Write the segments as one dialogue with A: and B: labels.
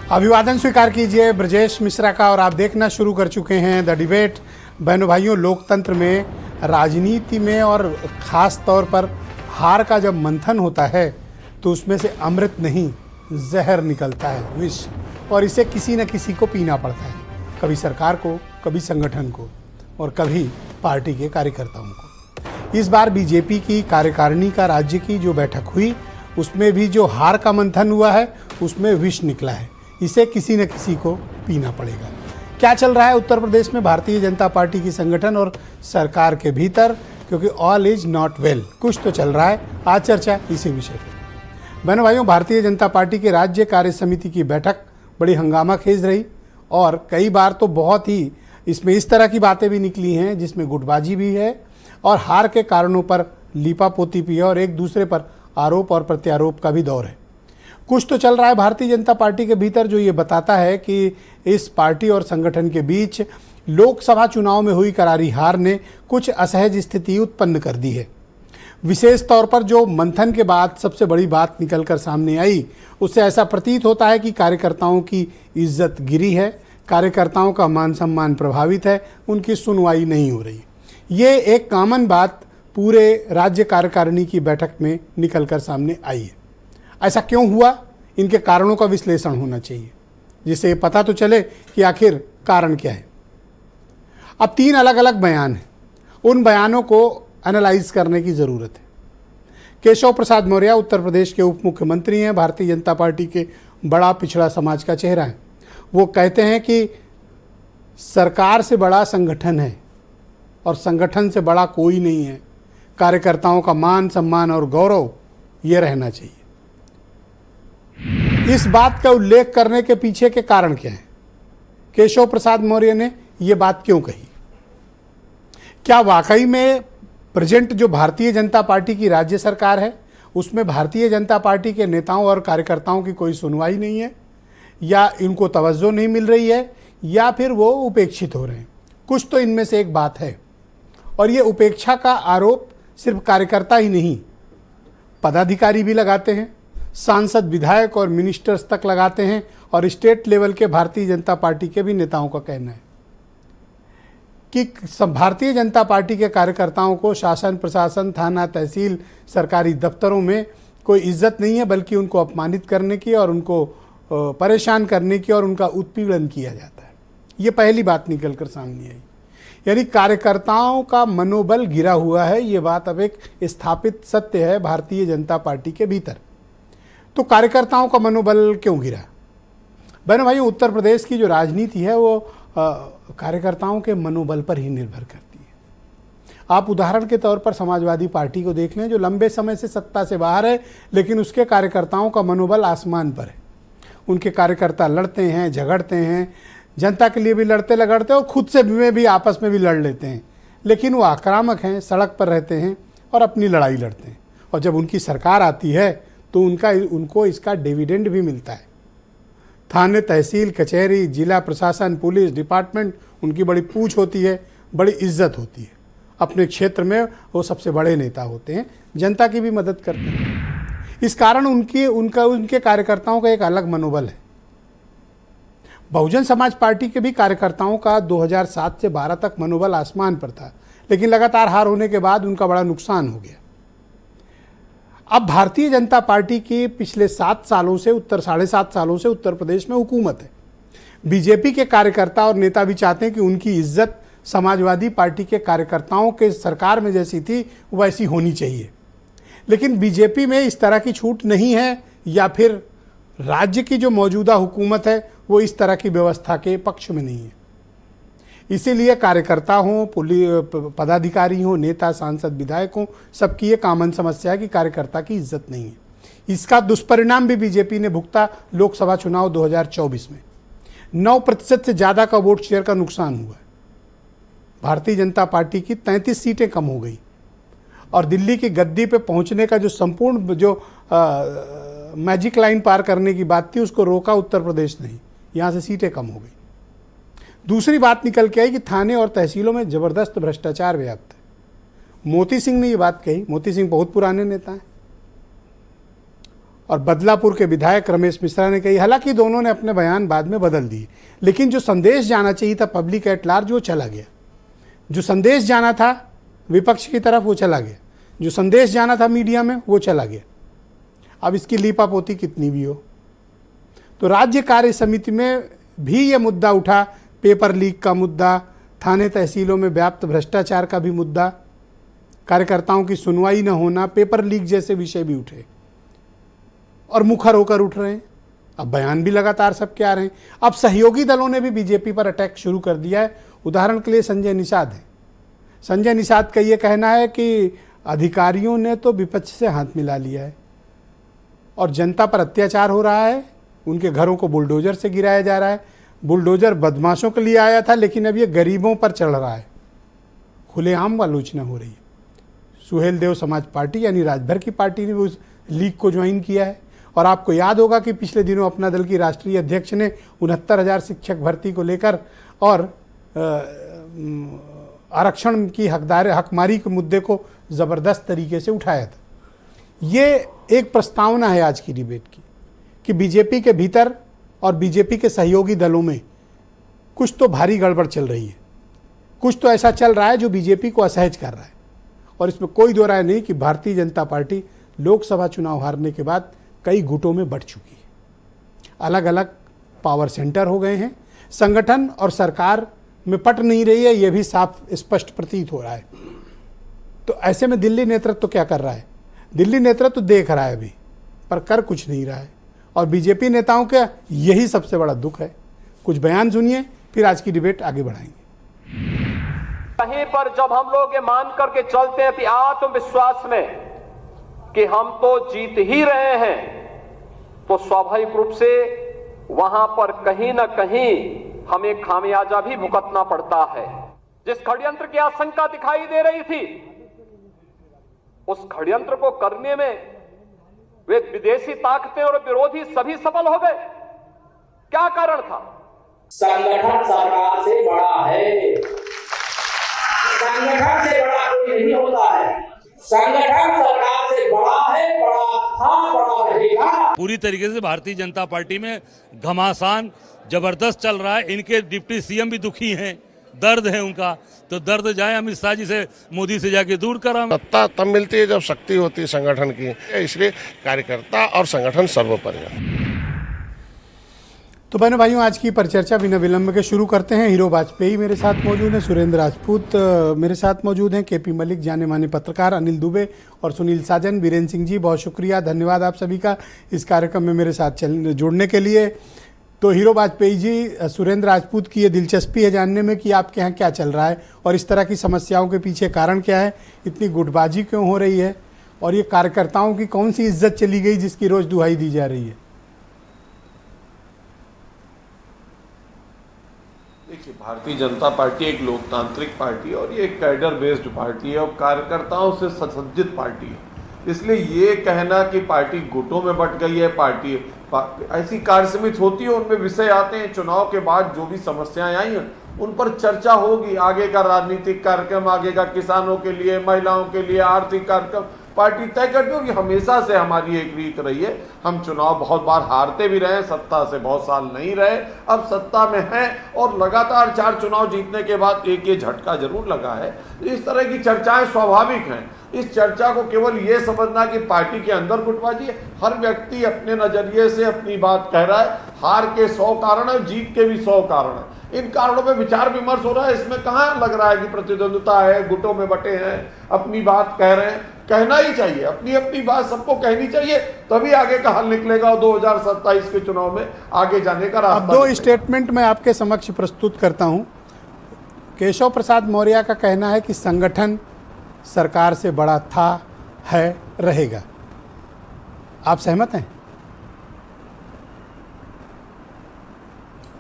A: अभिवादन स्वीकार कीजिए ब्रजेश मिश्रा का। और आप देखना शुरू कर चुके हैं द डिबेट। बहनों भाइयों, लोकतंत्र में, राजनीति में और ख़ास तौर पर हार का जब मंथन होता है तो उसमें से अमृत नहीं जहर निकलता है, विष। और इसे किसी न किसी को पीना पड़ता है, कभी सरकार को, कभी संगठन को और कभी पार्टी के कार्यकर्ताओं को। इस बार बीजेपी की कार्यकारिणी का राज्य की जो बैठक हुई उसमें भी जो हार का मंथन हुआ है उसमें विष निकला है। इसे किसी न किसी को पीना पड़ेगा। क्या चल रहा है उत्तर प्रदेश में भारतीय जनता पार्टी की संगठन और सरकार के भीतर, क्योंकि ऑल इज नॉट वेल, कुछ तो चल रहा है। आज चर्चा इसी विषय पर। बहनों भाइयों, भारतीय जनता पार्टी के राज्य कार्य समिति की बैठक बड़ी हंगामा खेज रही और कई बार तो बहुत ही इसमें इस तरह की बातें भी निकली हैं जिसमें गुटबाजी भी है और हार के कारणों पर लीपापोती भी है और एक दूसरे पर आरोप और प्रत्यारोप का भी दौर है। कुछ तो चल रहा है भारतीय जनता पार्टी के भीतर जो ये बताता है कि इस पार्टी और संगठन के बीच लोकसभा चुनाव में हुई करारी हार ने कुछ असहज स्थिति उत्पन्न कर दी है। विशेष तौर पर जो मंथन के बाद सबसे बड़ी बात निकलकर सामने आई, उससे ऐसा प्रतीत होता है कि कार्यकर्ताओं की इज्जत गिरी है, कार्यकर्ताओं का मान सम्मान प्रभावित है, उनकी सुनवाई नहीं हो रही। ये एक कॉमन बात पूरे राज्य कार्यकारिणी की बैठक में निकलकर सामने आई है। ऐसा क्यों हुआ, इनके कारणों का विश्लेषण होना चाहिए जिससे पता तो चले कि आखिर कारण क्या है। अब 3 अलग अलग बयान हैं, उन बयानों को एनालाइज करने की ज़रूरत है। केशव प्रसाद मौर्य उत्तर प्रदेश के उप मुख्यमंत्री हैं, भारतीय जनता पार्टी के बड़ा पिछड़ा समाज का चेहरा है। वो कहते हैं कि सरकार से बड़ा संगठन है और संगठन से बड़ा कोई नहीं है, कार्यकर्ताओं का मान सम्मान और गौरव ये रहना चाहिए। इस बात का उल्लेख करने के पीछे के कारण क्या है? केशव प्रसाद मौर्य ने ये बात क्यों कही? क्या वाकई में प्रेजेंट जो भारतीय जनता पार्टी की राज्य सरकार है उसमें भारतीय जनता पार्टी के नेताओं और कार्यकर्ताओं की कोई सुनवाई नहीं है, या इनको तवज्जो नहीं मिल रही है, या फिर वो उपेक्षित हो रहे हैं? कुछ तो इनमें से एक बात है। और ये उपेक्षा का आरोप सिर्फ कार्यकर्ता ही नहीं, पदाधिकारी भी लगाते हैं, सांसद, विधायक और मिनिस्टर्स तक लगाते हैं और स्टेट लेवल के भारतीय जनता पार्टी के भी नेताओं का कहना है कि भारतीय जनता पार्टी के कार्यकर्ताओं को शासन, प्रशासन, थाना, तहसील, सरकारी दफ्तरों में कोई इज्जत नहीं है, बल्कि उनको अपमानित करने की और उनको परेशान करने की और उनका उत्पीड़न किया जाता है। ये पहली बात निकल कर सामने आई। यानी कार्यकर्ताओं का मनोबल गिरा हुआ है, ये बात अब एक स्थापित सत्य है भारतीय जनता पार्टी के भीतर। तो कार्यकर्ताओं का मनोबल क्यों गिरा? बहनों भाइयों, उत्तर प्रदेश की जो राजनीति है वो कार्यकर्ताओं के मनोबल पर ही निर्भर करती है। आप उदाहरण के तौर पर समाजवादी पार्टी को देख लें, जो लंबे समय से सत्ता से बाहर है लेकिन उसके कार्यकर्ताओं का मनोबल आसमान पर है। उनके कार्यकर्ता लड़ते हैं, झगड़ते हैं, जनता के लिए भी लड़ते लगड़ते और खुद से भी आपस में भी लड़ लेते हैं, लेकिन वो आक्रामक हैं, सड़क पर रहते हैं और अपनी लड़ाई लड़ते हैं। और जब उनकी सरकार आती है तो उनको इसका डिविडेंड भी मिलता है। थाने, तहसील, कचहरी, जिला प्रशासन, पुलिस डिपार्टमेंट, उनकी बड़ी पूछ होती है, बड़ी इज्जत होती है। अपने क्षेत्र में वो सबसे बड़े नेता होते हैं, जनता की भी मदद करते हैं। इस कारण उनके कार्यकर्ताओं का एक अलग मनोबल है। बहुजन समाज पार्टी के भी कार्यकर्ताओं का 2007 से 12 तक मनोबल आसमान पर था, लेकिन लगातार हार होने के बाद उनका बड़ा नुकसान हो गया। अब भारतीय जनता पार्टी की पिछले 7 सालों से साढ़े 7 सालों से उत्तर प्रदेश में हुकूमत है। बीजेपी के कार्यकर्ता और नेता भी चाहते हैं कि उनकी इज्जत समाजवादी पार्टी के कार्यकर्ताओं के सरकार में जैसी थी वैसी होनी चाहिए, लेकिन बीजेपी में इस तरह की छूट नहीं है, या फिर राज्य की जो मौजूदा हुकूमत है वो इस तरह की व्यवस्था के पक्ष में नहीं है। इसीलिए कार्यकर्ता हों, पदाधिकारी हों, नेता, सांसद, विधायक हों, सबकी ये कॉमन समस्या है कि कार्यकर्ता की इज्जत नहीं है। इसका दुष्परिणाम भी बीजेपी ने भुगता। लोकसभा चुनाव 2024 में 9% से ज़्यादा का वोट शेयर का नुकसान हुआ है। भारतीय जनता पार्टी की 33 सीटें कम हो गई और दिल्ली की गद्दी पे पहुंचने का जो संपूर्ण मैजिक लाइन पार करने की बात थी उसको रोका उत्तर प्रदेश नहीं, यहाँ से सीटें कम हो गई। दूसरी बात निकल के आई कि थाने और तहसीलों में ज़बरदस्त भ्रष्टाचार व्याप्त है। मोती सिंह ने ये बात कही। मोती सिंह बहुत पुराने नेता हैं और बदलापुर के विधायक रमेश मिश्रा ने कही। हालांकि दोनों ने अपने बयान बाद में बदल दिए, लेकिन जो संदेश जाना चाहिए था पब्लिक एट लार्ज वो चला गया। जो संदेश जाना था विपक्ष की तरफ वो चला गया, जो संदेश जाना था मीडिया में वो चला गया। अब इसकी लीपापोती कितनी भी हो। तो राज्य कार्य समिति में भी ये मुद्दा उठा, पेपर लीक का मुद्दा, थाने तहसीलों में व्याप्त भ्रष्टाचार का भी मुद्दा, कार्यकर्ताओं की सुनवाई न होना, पेपर लीक जैसे विषय भी उठे और मुखर होकर उठ रहे हैं। अब बयान भी लगातार सबके आ रहे हैं। अब सहयोगी दलों ने भी बीजेपी पर अटैक शुरू कर दिया है। उदाहरण के लिए संजय निषाद है। संजय निषाद का ये कहना है कि अधिकारियों ने तो विपक्ष से हाथ मिला लिया है और जनता पर अत्याचार हो रहा है, उनके घरों को बुलडोजर से गिराया जा रहा है। बुलडोजर बदमाशों के लिए आया था, लेकिन अब ये गरीबों पर चढ़ रहा है। खुलेआम आलोचना हो रही है। सुहेल देव समाज पार्टी यानी राजभर की पार्टी ने भी उस लीग को ज्वाइन किया है। और आपको याद होगा कि पिछले दिनों अपना दल की राष्ट्रीय अध्यक्ष ने 69,000 शिक्षक भर्ती को लेकर और आरक्षण की हकमारी के मुद्दे को ज़बरदस्त तरीके से उठाया था। ये एक प्रस्तावना है आज की डिबेट की कि बीजेपी के भीतर और बीजेपी के सहयोगी दलों में कुछ तो भारी गड़बड़ चल रही है, कुछ तो ऐसा चल रहा है जो बीजेपी को असहज कर रहा है। और इसमें कोई दो राय नहीं कि भारतीय जनता पार्टी लोकसभा चुनाव हारने के बाद कई गुटों में बढ़ चुकी है, अलग अलग पावर सेंटर हो गए हैं, संगठन और सरकार में पट नहीं रही है, यह भी साफ स्पष्ट प्रतीत हो रहा है। तो ऐसे में दिल्ली नेतृत्व तो क्या कर रहा है? दिल्ली नेतृत्व तो देख रहा है अभी, पर कर कुछ नहीं रहा है। और बीजेपी नेताओं का यही सबसे बड़ा दुख है। कुछ बयान सुनिए, फिर आज की डिबेट आगे बढ़ाएंगे।
B: कहीं पर जब हम लोग ये मान करके चलते हैं कि आत्मविश्वास में कि हम तो जीत ही रहे हैं, तो स्वाभाविक रूप से वहां पर कहीं ना कहीं हमें खामियाजा भी भुगतना पड़ता है। जिस षड्यंत्र की आशंका दिखाई दे रही थी, उस षड्यंत्र को करने में वे विदेशी ताकतें और विरोधी सभी सफल हो गए। क्या कारण था?
C: संगठन सरकार से बड़ा है। संगठन से बड़ा कोई नहीं होता है। संगठन सरकार से बड़ा है, बड़ा था, बड़ा रहेगा।
D: पूरी तरीके से भारतीय जनता पार्टी में घमासान जबरदस्त चल रहा है। इनके डिप्टी सीएम भी दुखी हैं, दर्द है उनका, तो दर्द जाए अमित शाह जी से, मोदी से जाके दूर करा।
E: सत्ता तब मिलती है जब शक्ति होती है संगठन की, इसलिए कार्यकर्ता और संगठन सर्वोपरि है।
A: तो बहनों भाइयों, आज की परिचर्चा बिना विलंब के शुरू करते हैं। हीरो वाजपेयी मेरे साथ मौजूद हैं, सुरेंद्र राजपूत मेरे साथ मौजूद हैं, केपी मलिक, जाने माने पत्रकार अनिल दुबे और सुनील साजन। वीरेंद्र सिंह जी, बहुत शुक्रिया, धन्यवाद आप सभी का इस कार्यक्रम में मेरे साथ जुड़ने के लिए। तो हीरो वाजपेयी जी, सुरेंद्र राजपूत की ये दिलचस्पी है जानने में कि आपके यहाँ क्या चल रहा है और इस तरह की समस्याओं के पीछे कारण क्या है, इतनी गुटबाजी क्यों हो रही है और ये कार्यकर्ताओं की कौन सी इज्जत चली गई जिसकी रोज दुहाई दी जा रही है।
F: देखिए, भारतीय जनता पार्टी एक लोकतांत्रिक पार्टी और ये एक कैडर बेस्ड पार्टी है और कार्यकर्ताओं से सुसज्जित पार्टी है। इसलिए ये कहना कि पार्टी गुटों में बंट गई है, पार्टी ऐसी कार्य समिति होती है, उनमें विषय आते हैं। चुनाव के बाद जो भी समस्याएं आई हैं उन पर चर्चा होगी। आगे का राजनीतिक कार्यक्रम, आगे का किसानों के लिए, महिलाओं के लिए आर्थिक कार्यक्रम पार्टी तय करती होगी। हमेशा से हमारी एक रीत रही है। हम चुनाव बहुत बार हारते भी रहे, सत्ता से बहुत साल नहीं रहे, अब सत्ता में हैं और लगातार 4 चुनाव जीतने के बाद एक ये झटका जरूर लगा है। इस तरह की चर्चाएं स्वाभाविक हैं। इस चर्चा को केवल ये समझना कि पार्टी के अंदर गुटबाजी है। हर व्यक्ति अपने नजरिए से अपनी बात कह रहा है। हार के 100 कारण है, जीत के भी 100 कारण है। इन कारणों पे विचार विमर्श हो रहा है। इसमें कहाँ लग रहा है कि प्रतिद्वंद्विता है, गुटों में बटे हैं, अपनी बात कह रहे हैं। कहना ही चाहिए, अपनी अपनी बात सबको कहनी चाहिए, तभी आगे का हल निकलेगा और 2027 के चुनाव में आगे जाने का रास्ता।
A: अब 2 स्टेटमेंट मैं आपके समक्ष प्रस्तुत करता हूं। केशव प्रसाद मौर्य का कहना है कि संगठन सरकार से बड़ा था, है, रहेगा। आप सहमत हैं?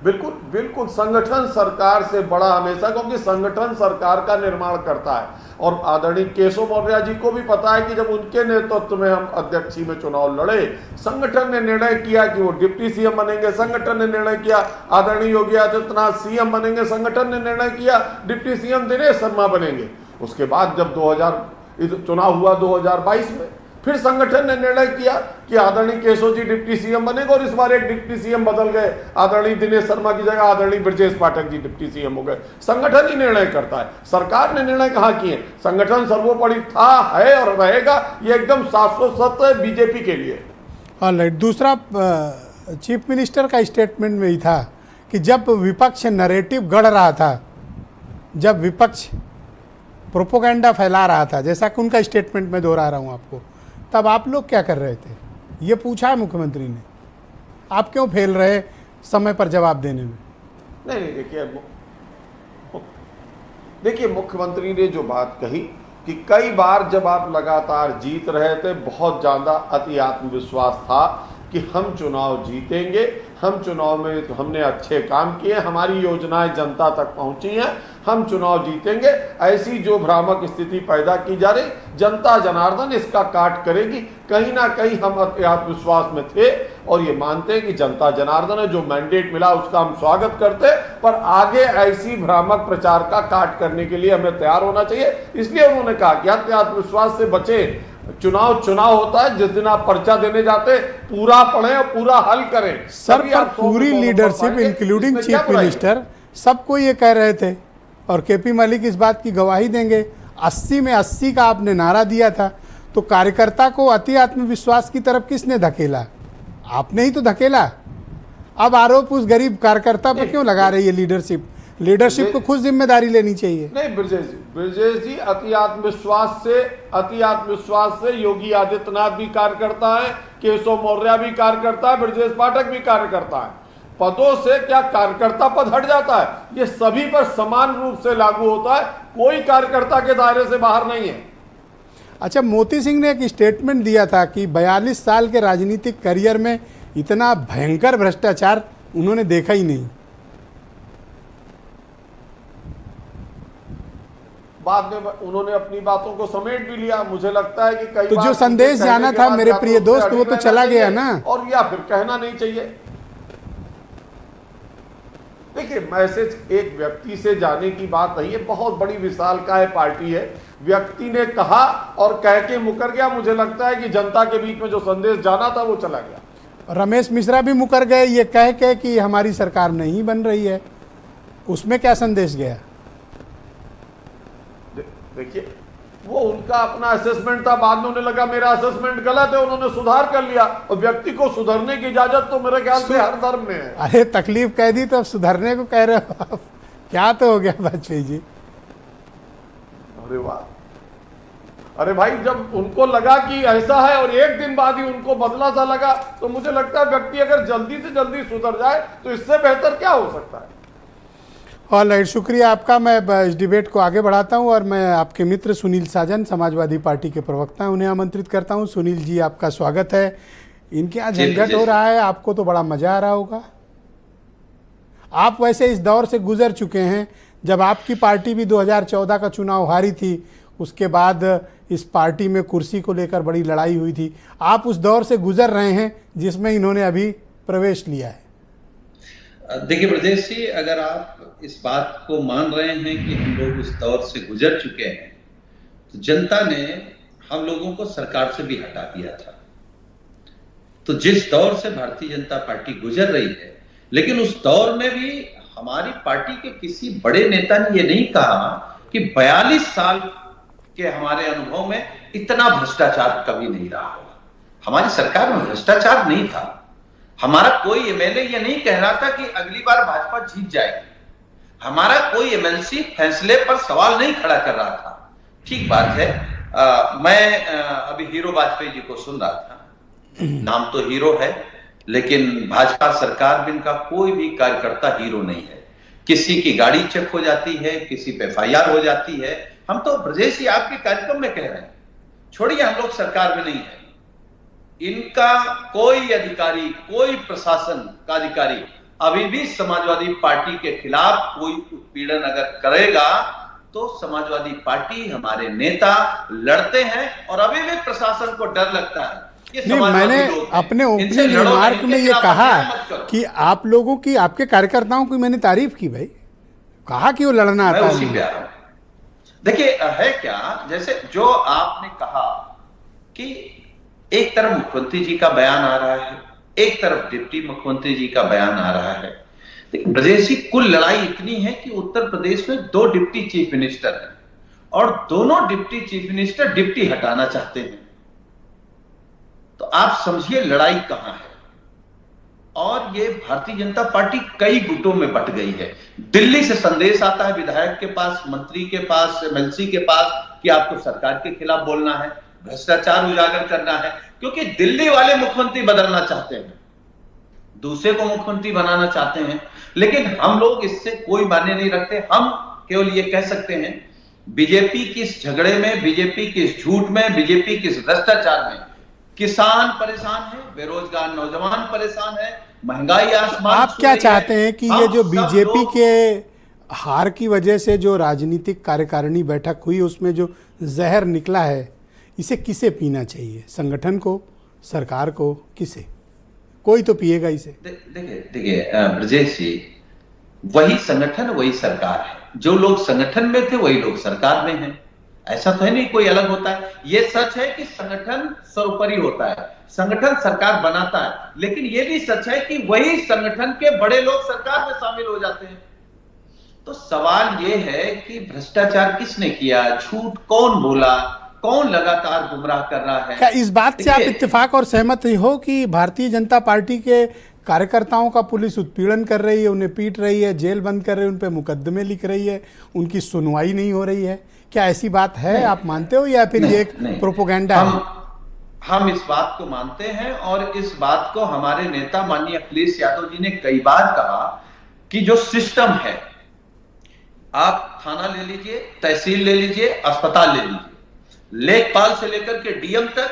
F: बिल्कुल बिल्कुल, संगठन सरकार से बड़ा हमेशा, क्योंकि संगठन सरकार का निर्माण करता है। और आदरणीय केशव मौर्य जी को भी पता है कि जब उनके नेतृत्व में हम अध्यक्षी में चुनाव लड़े, संगठन ने निर्णय किया कि वो डिप्टी सीएम बनेंगे। संगठन ने निर्णय किया आदरणीय योगी आदित्यनाथ सीएम बनेंगे। संगठन ने निर्णय किया डिप्टी सीएम दिनेश शर्मा बनेंगे। उसके बाद जब 2000 चुनाव हुआ 2022 में, फिर संगठन ने निर्णय किया कि आदरणीय केशव जी डिप्टी सीएम बनेंगे और इस बार एक डिप्टी सीएम बदल गए, आदरणीय दिनेश शर्मा की जगह आदरणीय ब्रजेश पाठक जी डिप्टी सीएम हो गए। संगठन ही निर्णय करता है, सरकार ने निर्णय कहाँ किए। संगठन सर्वोपरि था, है और रहेगा, ये एकदम साफ सत्य है बीजेपी के लिए।
A: ऑलराइट, दूसरा चीफ मिनिस्टर का स्टेटमेंट में ही था कि जब विपक्ष नैरेटिव गढ़ रहा था, जब विपक्ष प्रोपोगंडा फैला रहा था, जैसा कि उनका स्टेटमेंट में दोहरा रहा हूँ आपको, तब आप लोग क्या कर रहे थे? ये पूछा है मुख्यमंत्री ने, आप क्यों फेल रहे समय पर जवाब देने में?
F: नहीं, देखिए मुख्यमंत्री ने जो बात कही कि कई बार जब आप लगातार जीत रहे थे, बहुत ज़्यादा अति आत्मविश्वास था कि हम चुनाव जीतेंगे, हम चुनाव में हमने अच्छे काम किए, हमारी योजनाएं जनता तक पहुंची हैं, हम चुनाव जीतेंगे। ऐसी जो भ्रामक स्थिति पैदा की जा रही, जनता जनार्दन इसका काट करेगी। कहीं ना कहीं हम आत्मविश्वास में थे और ये मानते हैं कि जनता जनार्दन है, जो मैंडेट मिला उसका हम स्वागत करते, पर आगे ऐसी भ्रामक प्रचार का काट करने के लिए हमें तैयार होना चाहिए। इसलिए उन्होंने कहा कि आत्मविश्वास से बचें, चुनाव होता है, जिस दिन आप पर्चा देने जाते पूरा पढ़ें और पूरा हल करें।
A: सर, पर पूरी लीडरशिप इंक्लूडिंग चीफ मिनिस्टर सबको ये कह रहे थे और केपी मलिक इस बात की गवाही देंगे, 80 में 80 का आपने नारा दिया था, तो कार्यकर्ता को अति आत्मविश्वास की तरफ किसने धकेला? आपने ही तो धकेला। अब आरोप उस गरीब कार्यकर्ता पर क्यों लगा रही है लीडरशिप? लीडरशिप को खुद जिम्मेदारी लेनी चाहिए।
F: नहीं ब्रजेश जी अति आत्मविश्वास से योगी आदित्यनाथ भी कार्यकर्ता है, केशव मौर्य भी कार्यकर्ता है, ब्रजेश पाठक भी कार्यकर्ता है। पदों से क्या कार्यकर्ता पद हट जाता है? ये सभी पर समान रूप से लागू होता है, कोई कार्यकर्ता के दायरे से बाहर नहीं है।
A: अच्छा, मोती सिंह ने एक स्टेटमेंट दिया था कि 42 साल के राजनीतिक करियर में इतना भयंकर भ्रष्टाचार उन्होंने देखा ही नहीं।
F: बाद में उन्होंने अपनी बातों को समेट भी लिया। मुझे लगता है कि कई
A: तो जो संदेश जाना था मेरे प्रिय दोस्त, वो तो चला गया ना,
F: और या फिर कहना नहीं चाहिए। देखिए, मैसेज एक व्यक्ति से जाने की बात नहीं है, बहुत बड़ी विशालकाय पार्टी है। व्यक्ति ने कहा और कह के मुकर गया। मुझे लगता है कि जनता के बीच में जो संदेश जाना था वो चला गया।
A: रमेश मिश्रा भी मुकर गए ये कह के कि हमारी सरकार नहीं बन रही है, उसमें क्या संदेश गया?
F: देखिए, वो उनका अपना असेसमेंट था, बाद में उन्हें लगा मेरा असेसमेंट गलत है, उन्होंने सुधार कर लिया। और व्यक्ति को सुधरने की इजाजत तो मेरे ख्याल से हर धर्म में है।
A: अरे तकलीफ कह दी तो अब सुधरने को कह रहे हो आप, क्या तो हो गया वाजपेयी जी?
F: अरे वाह, अरे भाई, जब उनको लगा कि ऐसा है और एक दिन बाद ही उनको बदला सा लगा, तो मुझे लगता है व्यक्ति अगर जल्दी से जल्दी सुधर जाए तो इससे बेहतर क्या हो सकता है।
A: ऑलराइट, शुक्रिया आपका। मैं इस डिबेट को आगे बढ़ाता हूं और मैं आपके मित्र सुनील साजन, समाजवादी पार्टी के प्रवक्ता हैं, उन्हें आमंत्रित करता हूं। सुनील जी, आपका स्वागत है। इनके यहाँ झंझट हो रहा है, आपको तो बड़ा मजा आ रहा होगा। आप वैसे इस दौर से गुजर चुके हैं, जब आपकी पार्टी भी 2014 का चुनाव हारी थी, उसके बाद इस पार्टी में कुर्सी को लेकर बड़ी लड़ाई हुई थी। आप उस दौर से गुजर रहे हैं जिसमें इन्होंने अभी प्रवेश लिया है।
G: देखिए ब्रजेश जी, अगर आप इस बात को मान रहे हैं कि हम लोग उस दौर से गुजर चुके हैं, तो जनता ने हम लोगों को सरकार से भी हटा दिया था। तो जिस दौर से भारतीय जनता पार्टी गुजर रही है, लेकिन उस दौर में भी हमारी पार्टी के किसी बड़े नेता ने ये नहीं कहा कि 42 साल के हमारे अनुभव में इतना भ्रष्टाचार कभी नहीं रहा होगा। हमारी सरकार में भ्रष्टाचार नहीं था। हमारा कोई एमएलए ये नहीं कह रहा था कि अगली बार भाजपा जीत जाएगी। हमारा कोई एमएलसी फैसले पर सवाल नहीं खड़ा कर रहा था। ठीक बात है, मैं अभी हीरो वाजपेयी जी को सुन रहा था। नाम तो हीरो है, लेकिन भाजपा सरकार में इनका कोई भी कार्यकर्ता हीरो नहीं है। किसी की गाड़ी चेक हो जाती है, किसी पे एफआईआर हो जाती है। हम तो ब्रजेश जी आपके कार्यक्रम में कह रहे हैं, छोड़िए हम लोग सरकार में नहीं है, इनका कोई अधिकारी, कोई प्रशासन का अधिकारी अभी भी समाजवादी पार्टी के खिलाफ कोई उत्पीड़न अगर करेगा तो समाजवादी पार्टी, हमारे नेता लड़ते हैं और अभी भी प्रशासन को डर लगता है।
A: नहीं, मैंने अपने ओपनिंग रिमार्क में ये कहा कि आप लोगों की, आपके कार्यकर्ताओं की मैंने तारीफ की भाई, कहा कि वो लड़ना आता है।
G: देखिए है क्या, जैसे जो आपने कहा कि एक तरफ मुख्यमंत्री जी का बयान आ रहा है, एक तरफ डिप्टी मुख्यमंत्री जी का बयान आ रहा है। लेकिन ब्रजेश जी, कुल लड़ाई इतनी है कि उत्तर प्रदेश में 2 डिप्टी चीफ मिनिस्टर हैं और दोनों डिप्टी चीफ मिनिस्टर डिप्टी हटाना चाहते हैं। तो आप समझिए लड़ाई कहां है। और ये भारतीय जनता पार्टी कई गुटों में बट गई है। दिल्ली से संदेश आता है विधायक के पास, मंत्री के पास, एमएलसी के पास कि आपको सरकार के खिलाफ बोलना है, भ्रष्टाचार उजागर करना है, क्योंकि दिल्ली वाले मुख्यमंत्री बदलना चाहते हैं, दूसरे को मुख्यमंत्री बनाना चाहते हैं। लेकिन हम लोग इससे कोई मायने नहीं रखते। हम केवल ये कह सकते हैं बीजेपी की इस झगड़े में, बीजेपी के इस झूठ में, बीजेपी के इस भ्रष्टाचार में किसान परेशान है, बेरोजगार नौजवान परेशान है, महंगाई आसमान।
A: आप क्या चाहते हैं कि ये जो बीजेपी के हार की वजह से जो राजनीतिक कार्यकारिणी बैठक हुई उसमें जो जहर निकला है, इसे किसे पीना चाहिए? संगठन को, सरकार को, किसे? कोई तो पिएगा इसे।
G: देखिए ब्रजेश जी, वही संगठन वही सरकार है। जो लोग संगठन में थे वही लोग सरकार में हैं। ऐसा तो है नहीं कोई अलग होता है। ये सच है कि संगठन सर्वोपरि होता है, संगठन सरकार बनाता है, लेकिन ये भी सच है कि वही संगठन के बड़े लोग सरकार में शामिल हो जाते हैं। तो सवाल ये है कि भ्रष्टाचार किसने किया, झूठ कौन बोला, कौन लगातार गुमराह कर रहा है।
A: क्या इस बात से आप इत्तेफाक और सहमत हो कि भारतीय जनता पार्टी के कार्यकर्ताओं का पुलिस उत्पीड़न कर रही है, उन्हें पीट रही है, जेल बंद कर रही है, उन पे मुकदमे लिख रही है, उनकी सुनवाई नहीं हो रही है? क्या ऐसी बात है? आप मानते हो या फिर ये एक प्रोपोगेंडा है?
G: हम इस बात को मानते हैं और इस बात को हमारे नेता माननीय अखिलेश यादव जी ने कई बार कहा कि जो सिस्टम है, आप थाना ले लीजिए, तहसील ले लीजिए, अस्पताल ले लीजिए, लेखपाल से लेकर के डीएम तक,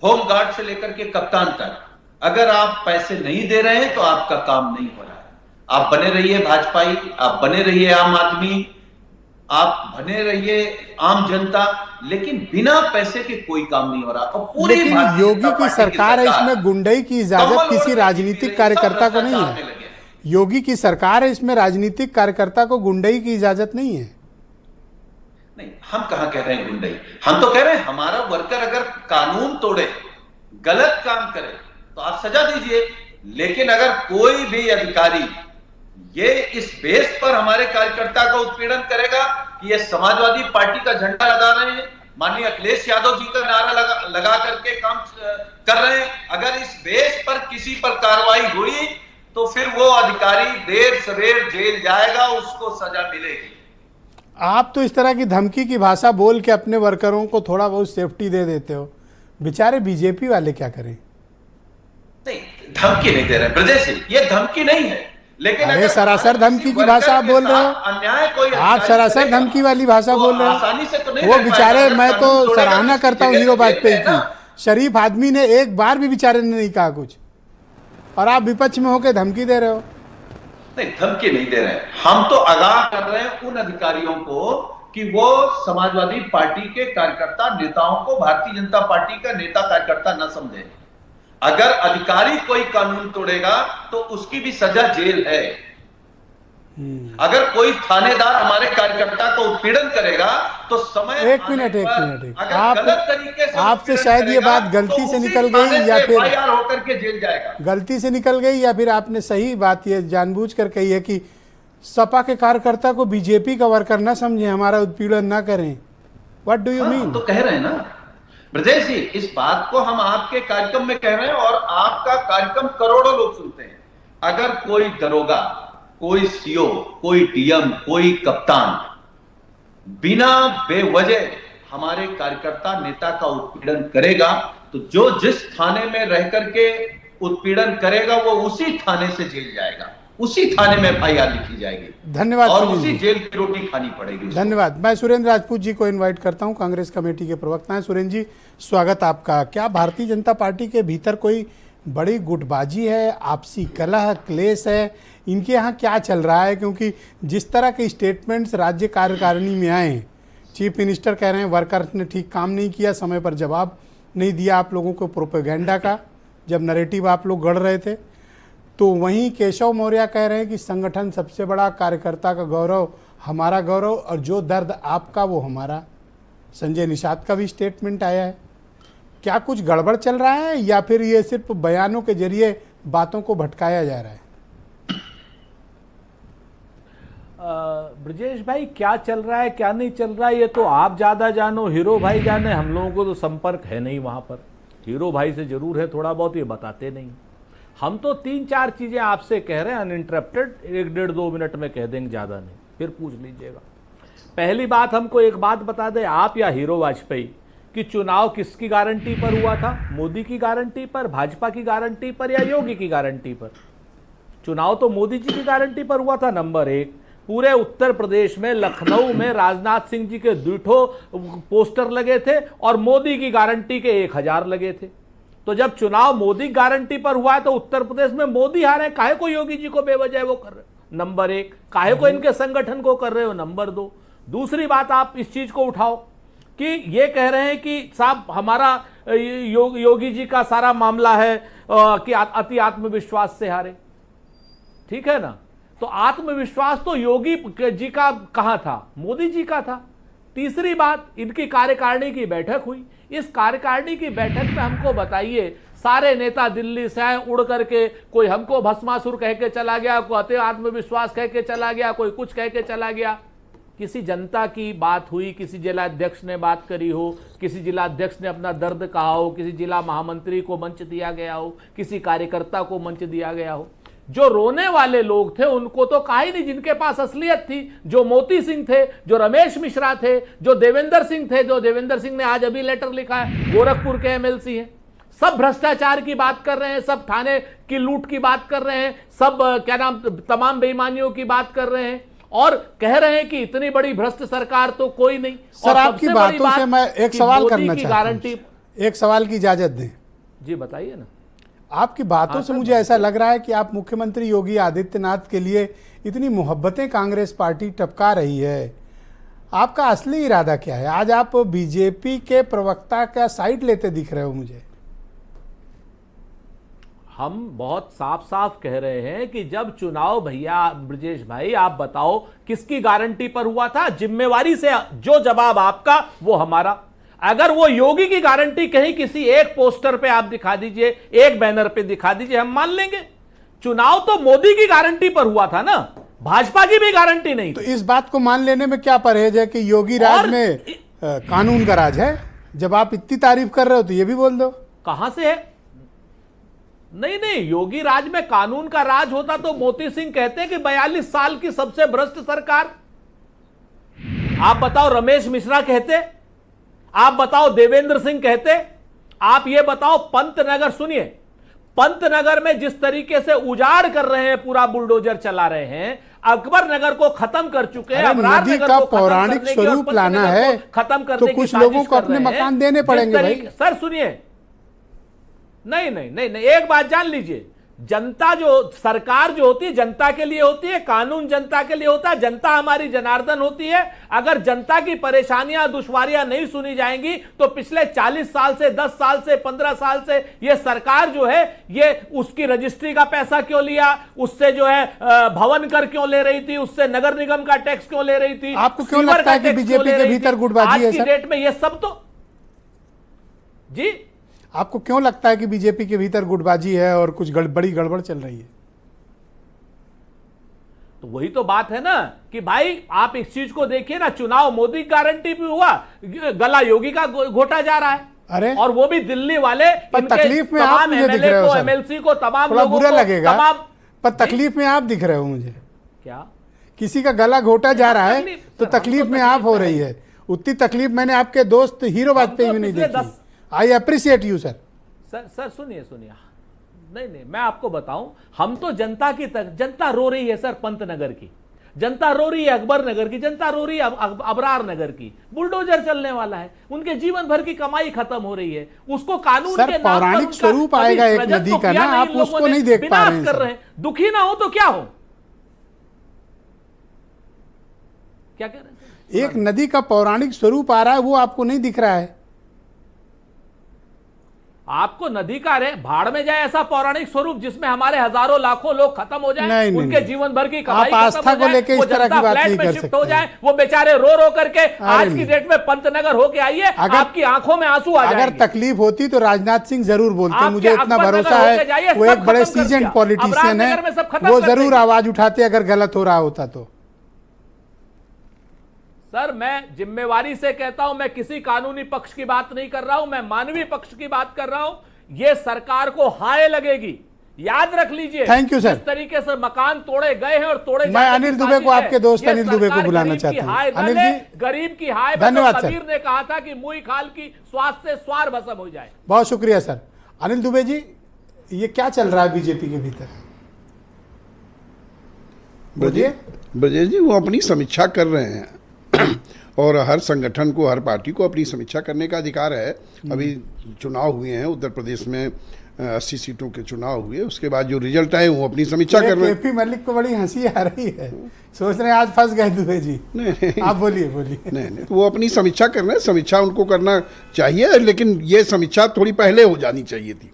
G: होमगार्ड से लेकर के कप्तान तक, अगर आप पैसे नहीं दे रहे हैं तो आपका काम नहीं हो रहा है। आप बने रहिए भाजपाई, आप बने रहिए आम आदमी, आप बने रहिए आम जनता, लेकिन बिना पैसे के कोई काम नहीं हो रहा। और पूरी
A: लेकिन योगी की सरकार है, इसमें गुंडई की इजाजत किसी राजनीतिक कार्यकर्ता को नहीं है। योगी की सरकार है, इसमें राजनीतिक कार्यकर्ता को गुंडई की इजाजत नहीं है।
G: नहीं, हम कहां कह रहे हैं गुंडई, हम तो कह रहे हैं हमारा वर्कर अगर कानून तोड़े, गलत काम करे तो आप सजा दीजिए। लेकिन अगर कोई भी अधिकारी ये इस बेस पर हमारे कार्यकर्ता का उत्पीड़न करेगा कि ये समाजवादी पार्टी का झंडा लगा रहे हैं, माननीय अखिलेश यादव जी का नारा लगा करके काम कर रहे हैं, अगर इस बेस पर किसी पर कार्रवाई हुई तो फिर वो अधिकारी देर सवेर जेल जाएगा, उसको सजा मिलेगी।
A: आप तो इस तरह की धमकी की भाषा बोल के अपने वर्करों को थोड़ा बहुत सेफ्टी दे देते हो, बेचारे बीजेपी वाले क्या करें?
G: नहीं, धमकी नहीं दे रहे ब्रजेश जी, ये धमकी नहीं है। लेकिन
A: अरे सरासर धमकी की भाषा आप बोल रहे हो,
G: अन्याय कोई
A: आप सरासर धमकी वाली भाषा बोल रहे हो। वो बेचारे, मैं तो सराहना करता हूँ हीरो वाजपेयी की, शरीफ आदमी ने एक बार भी बेचारे ने नहीं कहा कुछ, और आप विपक्ष में होकर धमकी दे रहे हो।
G: नहीं, धमकी नहीं दे रहे हैं, हम तो आगाह कर रहे हैं उन अधिकारियों को कि वो समाजवादी पार्टी के कार्यकर्ता नेताओं को भारतीय जनता पार्टी का नेता कार्यकर्ता न समझे। अगर अधिकारी कोई कानून तोड़ेगा तो उसकी भी सजा जेल है। अगर कोई थानेदार हमारे कार्यकर्ता को उत्पीड़न करेगा तो समय
A: एक मिनट आपसे शायद ये बात गलती से निकल गई या फिर
G: होकर के जेल जाएगा,
A: गलती से निकल गई, या फिर आपने सही बात ये जानबूझकर कही है कि सपा के कार्यकर्ता को बीजेपी का वर्कर ना समझे, हमारा उत्पीड़न ना करें। What do you mean?
G: तो कह रहे हैं ना ब्रजेश जी, इस बात को हम आपके कार्यक्रम में कह रहे हैं और आपका कार्यक्रम करोड़ों लोग सुनते हैं। अगर कोई दरोगा, कोई सीओ, कोई डीएम, कोई कप्तान बिना बेवजह हमारे कार्यकर्ता नेता का उत्पीड़न करेगा तो जो जिस थाने में रह करके उत्पीड़न करेगा वो उसी थाने से जेल जाएगा, उसी थाने में एफआईआर लिखी जाएगी।
A: धन्यवाद।
G: और उसी जेल की रोटी खानी पड़ेगी।
A: धन्यवाद। मैं सुरेंद्र राजपूत जी को इनवाइट करता हूं, कांग्रेस कमेटी के प्रवक्ता हैं। सुरेंद्र जी, स्वागत आपका। क्या भारतीय जनता पार्टी के भीतर कोई बड़ी गुटबाजी है, आपसी कलह क्लेश है? इनके यहाँ क्या चल रहा है? क्योंकि जिस तरह के स्टेटमेंट्स राज्य कार्यकारिणी में आए हैं, चीफ मिनिस्टर कह रहे हैं वर्कर्स ने ठीक काम नहीं किया, समय पर जवाब नहीं दिया आप लोगों को प्रोपेगेंडा का, जब नैरेटिव आप लोग गढ़ रहे थे, तो वहीं केशव मौर्य कह रहे हैं कि संगठन सबसे बड़ा, कार्यकर्ता का गौरव हमारा गौरव, और जो दर्द आपका वो हमारा। संजय निषाद का भी स्टेटमेंट आया है। क्या कुछ गड़बड़ चल रहा है या फिर ये सिर्फ बयानों के जरिए बातों को भटकाया जा रहा है?
H: ब्रजेश भाई, क्या चल रहा है क्या नहीं चल रहा है ये तो आप ज्यादा जानो, हीरो भाई जाने। हम लोगों को तो संपर्क है नहीं वहां पर। हीरो भाई से जरूर है थोड़ा बहुत, ये बताते नहीं। हम तो 3-4 चीजें आपसे कह रहे हैं अनइंटरप्टेड, 1-1.5-2 मिनट में कह देंगे, ज्यादा नहीं, फिर पूछ लीजिएगा। पहली बात, हमको एक बात बता दें आप या हीरो वाजपेयी कि चुनाव किसकी गारंटी पर हुआ था? मोदी की गारंटी पर, भाजपा की गारंटी पर या योगी की गारंटी पर? चुनाव तो मोदी जी की गारंटी पर हुआ था, नंबर 1। पूरे उत्तर प्रदेश में, लखनऊ में राजनाथ सिंह जी के 2 पोस्टर लगे थे और मोदी की गारंटी के 1000 लगे थे। तो जब चुनाव मोदी गारंटी पर हुआ है तो उत्तर प्रदेश में मोदी हारे, काहे को योगी जी को बेवजह वो कर रहे हो? नंबर 1। काहे को इनके संगठन को कर रहे हो? नंबर 2। दूसरी बात, आप इस चीज को उठाओ कि ये कह रहे हैं कि साहब हमारा योगी जी का सारा मामला है कि अति आत्मविश्वास से हारे। ठीक है ना? तो आत्मविश्वास तो योगी जी का कहां था? मोदी जी का था। तीसरी बात, इनकी कार्यकारिणी की बैठक हुई। इस कार्यकारिणी की बैठक में हमको बताइए, सारे नेता दिल्ली से आए उड़ करके, कोई हमको भस्मासुर कह के चला गया, कोई अति आत्मविश्वास कह के चला गया, कोई कुछ कह के चला गया। किसी जनता की बात हुई, किसी जिलाध्यक्ष ने बात करी हो, किसी जिलाध्यक्ष ने अपना दर्द कहा हो, किसी जिला महामंत्री को मंच दिया गया हो, किसी कार्यकर्ता को मंच दिया गया हो? जो रोने वाले लोग थे उनको तो कहा ही नहीं, जिनके पास असलियत थी, जो मोती सिंह थे, जो रमेश मिश्रा थे, जो देवेंद्र सिंह थे, जो देवेंद्र सिंह ने आज अभी लेटर लिखा है, गोरखपुर के एमएलसी हैं, सब भ्रष्टाचार की बात कर रहे हैं, सब थाने की लूट की बात कर रहे हैं, सब क्या नाम तमाम बेईमानियों की बात कर रहे हैं और कह रहे हैं कि इतनी बड़ी भ्रष्ट सरकार तो कोई नहीं।
A: सर, आपकी बातों से मैं एक सवाल करना चाहता हूं, एक सवाल की इजाजत दें।
H: जी बताइए ना।
A: आपकी बातों से मुझे ऐसा लग रहा है कि आप मुख्यमंत्री योगी आदित्यनाथ के लिए इतनी मोहब्बतें कांग्रेस पार्टी टपका रही है। आपका असली इरादा क्या है? आज आप बीजेपी के प्रवक्ता का साइड लेते दिख रहे हो मुझे।
H: हम बहुत साफ साफ कह रहे हैं कि जब चुनाव, भैया ब्रजेश भाई आप बताओ किसकी गारंटी पर हुआ था? जिम्मेवारी से जो जवाब आपका वो हमारा। अगर वो योगी की गारंटी कहीं किसी एक पोस्टर पे आप दिखा दीजिए, एक बैनर पे दिखा दीजिए, हम मान लेंगे। चुनाव तो मोदी की गारंटी पर हुआ था ना, भाजपा की भी गारंटी नहीं।
A: तो इस बात को मान लेने में क्या परहेज है कि योगी राज में कानून का राज है? जब आप इतनी तारीफ कर रहे हो तो ये भी बोल दो।
H: कहां से है? नहीं नहीं, योगी राज में कानून का राज होता तो मोती सिंह कहते कि 42 साल की सबसे भ्रष्ट सरकार। आप बताओ रमेश मिश्रा कहते, आप बताओ देवेंद्र सिंह कहते, आप ये बताओ पंतनगर, सुनिए, पंतनगर में जिस तरीके से उजाड़ कर रहे हैं, पूरा बुलडोजर चला रहे हैं, अकबर नगर को खत्म कर चुके हैं।
A: नदी का पौराणिक स्वरूप लाना है
H: खत्म करने
A: तो कुछ लोगों को अपने मकान देने पड़ेंगे भाई।
H: सर सुनिए, नहीं नहीं नहीं नहीं, एक बात जान लीजिए, जनता जो, सरकार जो होती है जनता के लिए होती है, कानून जनता के लिए होता है, जनता हमारी जनार्दन होती है। अगर जनता की परेशानियां दुश्वारियां नहीं सुनी जाएंगी तो पिछले 40 साल से, 10 साल से, 15 साल से ये सरकार जो है, ये उसकी रजिस्ट्री का पैसा क्यों लिया, उससे जो है भवन कर क्यों ले रही थी, उससे नगर निगम का टैक्स क्यों ले रही थी?
A: आपको क्यों लगता है कि बीजेपी के भीतर गुटबाजी है?
H: आज की डेट में ये सब तो, जी
A: आपको क्यों लगता है कि बीजेपी के भीतर गुटबाजी है और कुछ बड़ी गड़बड़ चल रही है?
H: तो वही तो बात है ना कि भाई आप इस चीज को देखिए ना, चुनाव मोदी की गारंटी भी हुआ, गला योगी का घोटा जा रहा है।
A: अरे
H: और वो भी दिल्ली वाले,
A: पर तकलीफ में आप मुझे दिख रहे हो सर,
H: एमएलसी को, तमाम
A: थोड़ा बुरा लगेगा,
H: तमाम,
A: पर तकलीफ में आप दिख रहे हो मुझे।
H: क्या
A: किसी का गला घोटा जा रहा है तो तकलीफ में आप हो रही है। उतनी तकलीफ मैंने आपके दोस्त हीरो वाजपेयी में नहीं देखी। I appreciate you sir.
H: Sir सुनिए, नहीं नहीं, मैं आपको बताऊं, हम तो जनता की जनता रो रही है सर, पंतनगर की जनता रो रही है, अकबर नगर की जनता रो रही है, अबरार नगर की। बुलडोजर चलने वाला है, उनके जीवन भर की कमाई खत्म हो रही है, उसको कानून
A: सर,
H: के नाम पर
A: पौराणिक स्वरूप आएगा एक नदी का ना, आप उसको नहीं देख पा रहे हैं।
H: दुखी ना हो तो क्या हो? क्या कह रहे हैं?
A: एक नदी का पौराणिक स्वरूप आ रहा है, वो आपको नहीं दिख रहा है?
H: आपको नदी का रे भाड़ में जाए ऐसा पौराणिक स्वरूप जिसमें हमारे हजारों लाखों लोग खत्म हो जाएं,
A: नहीं,
H: उनके
A: नहीं।
H: जीवन भर की कमाई
A: आप आस्था को लेके इस तरह की बात नहीं कर
H: शिफ्ट
A: सकते
H: हो जाए, वो बेचारे रो रो करके आज की
A: नहीं।
H: डेट में पंतनगर होके आइए, आपकी आंखों में आंसू आ
A: अगर
H: जाएंगे।
A: तकलीफ होती तो राजनाथ सिंह जरूर बोलते,
H: आपके
A: मुझे इतना
H: अकबर
A: भरोसा
H: नगर होके जाइए,
A: है, वो
H: सब
A: एक बड़े
H: खत्म कर
A: सीजन
H: दिया।
A: पॉलिटिशियन
H: अब राजनगर में सब
A: है,
H: खत्म
A: वो
H: कर
A: जरूर
H: देंगे।
A: आवाज उठाते अगर गलत हो रहा होता तो।
H: सर मैं जिम्मेवारी से कहता हूं, मैं किसी कानूनी पक्ष की बात नहीं कर रहा हूं, मैं मानवीय पक्ष की बात कर रहा हूं। यह सरकार को हाय लगेगी, याद रख लीजिए।
A: Thank you sir.
H: जिस तरीके से मकान तोड़े गए हैं और तोड़े
A: मैं
H: जाने
A: अनिल
H: की
A: दुबे को,
H: साजिश
A: आपके
H: है।
A: दोस्त
H: ये
A: अनिल दुबे को
H: सरकार
A: बुलाना
H: गरीब की
A: चाहता हूं।
H: हाय न
A: अनिल
H: ले,
A: जी,
H: गरीब की हाय में
A: धन्यवाद
H: तो
A: सर।
H: कबीर ने कहा था कि मुई खाल की स्वास्थ्य से स्वार भस्म हो जाए।
A: बहुत शुक्रिया सर। अनिल दुबे जी, ये क्या चल रहा है बीजेपी के भीतर? बोलिए।
I: ब्रजेश जी, वो अपनी समीक्षा कर रहे हैं और हर संगठन को, हर पार्टी को अपनी समीक्षा करने का अधिकार है। अभी चुनाव हुए हैं उत्तर प्रदेश में, 80 सीटों के चुनाव हुए, उसके बाद जो रिजल्ट आए वो अपनी समीक्षा कर रहे हैं।
A: केपी मलिक को बड़ी हंसी आ रही है, सोच रहे हैं आज फंस गए दुबे जी।
I: नहीं,
A: आप बोलिए बोलिए।
I: नहीं, तो वो अपनी समीक्षा कर रहे हैं, समीक्षा उनको करना चाहिए, लेकिन ये समीक्षा थोड़ी पहले हो जानी चाहिए थी,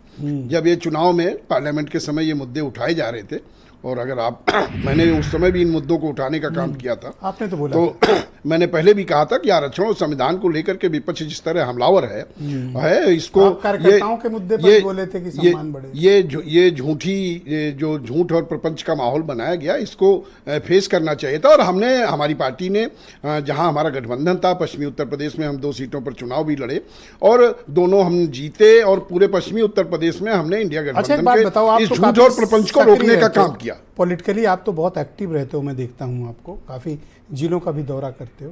I: जब ये चुनाव में पार्लियामेंट के समय ये मुद्दे उठाए जा रहे थे। और अगर आप मैंने उस समय भी इन मुद्दों को उठाने का काम किया था।
A: आपने तो बोला
I: तो मैंने पहले भी कहा था कि आरक्षण और संविधान को लेकर के विपक्ष जिस तरह हमलावर है इसको,
A: आप कार्यकर्ताओं के मुद्दे पर बोले थे कि सम्मान बढ़े।
I: ये जो झूठ और प्रपंच का माहौल बनाया गया, इसको फेस करना चाहिए था। और हमने, हमारी पार्टी ने, जहां हमारा गठबंधन था पश्चिमी उत्तर प्रदेश में, हम 2 सीटों पर चुनाव भी लड़े और दोनों हम जीते, और पूरे पश्चिमी उत्तर प्रदेश में हमने इंडिया गठबंधन के इस झूठ और प्रपंच को रोकने का काम किया।
A: पॉलिटिकली आप तो बहुत एक्टिव रहते हो, मैं देखता हूँ आपको, काफ़ी जिलों का भी दौरा करते हो।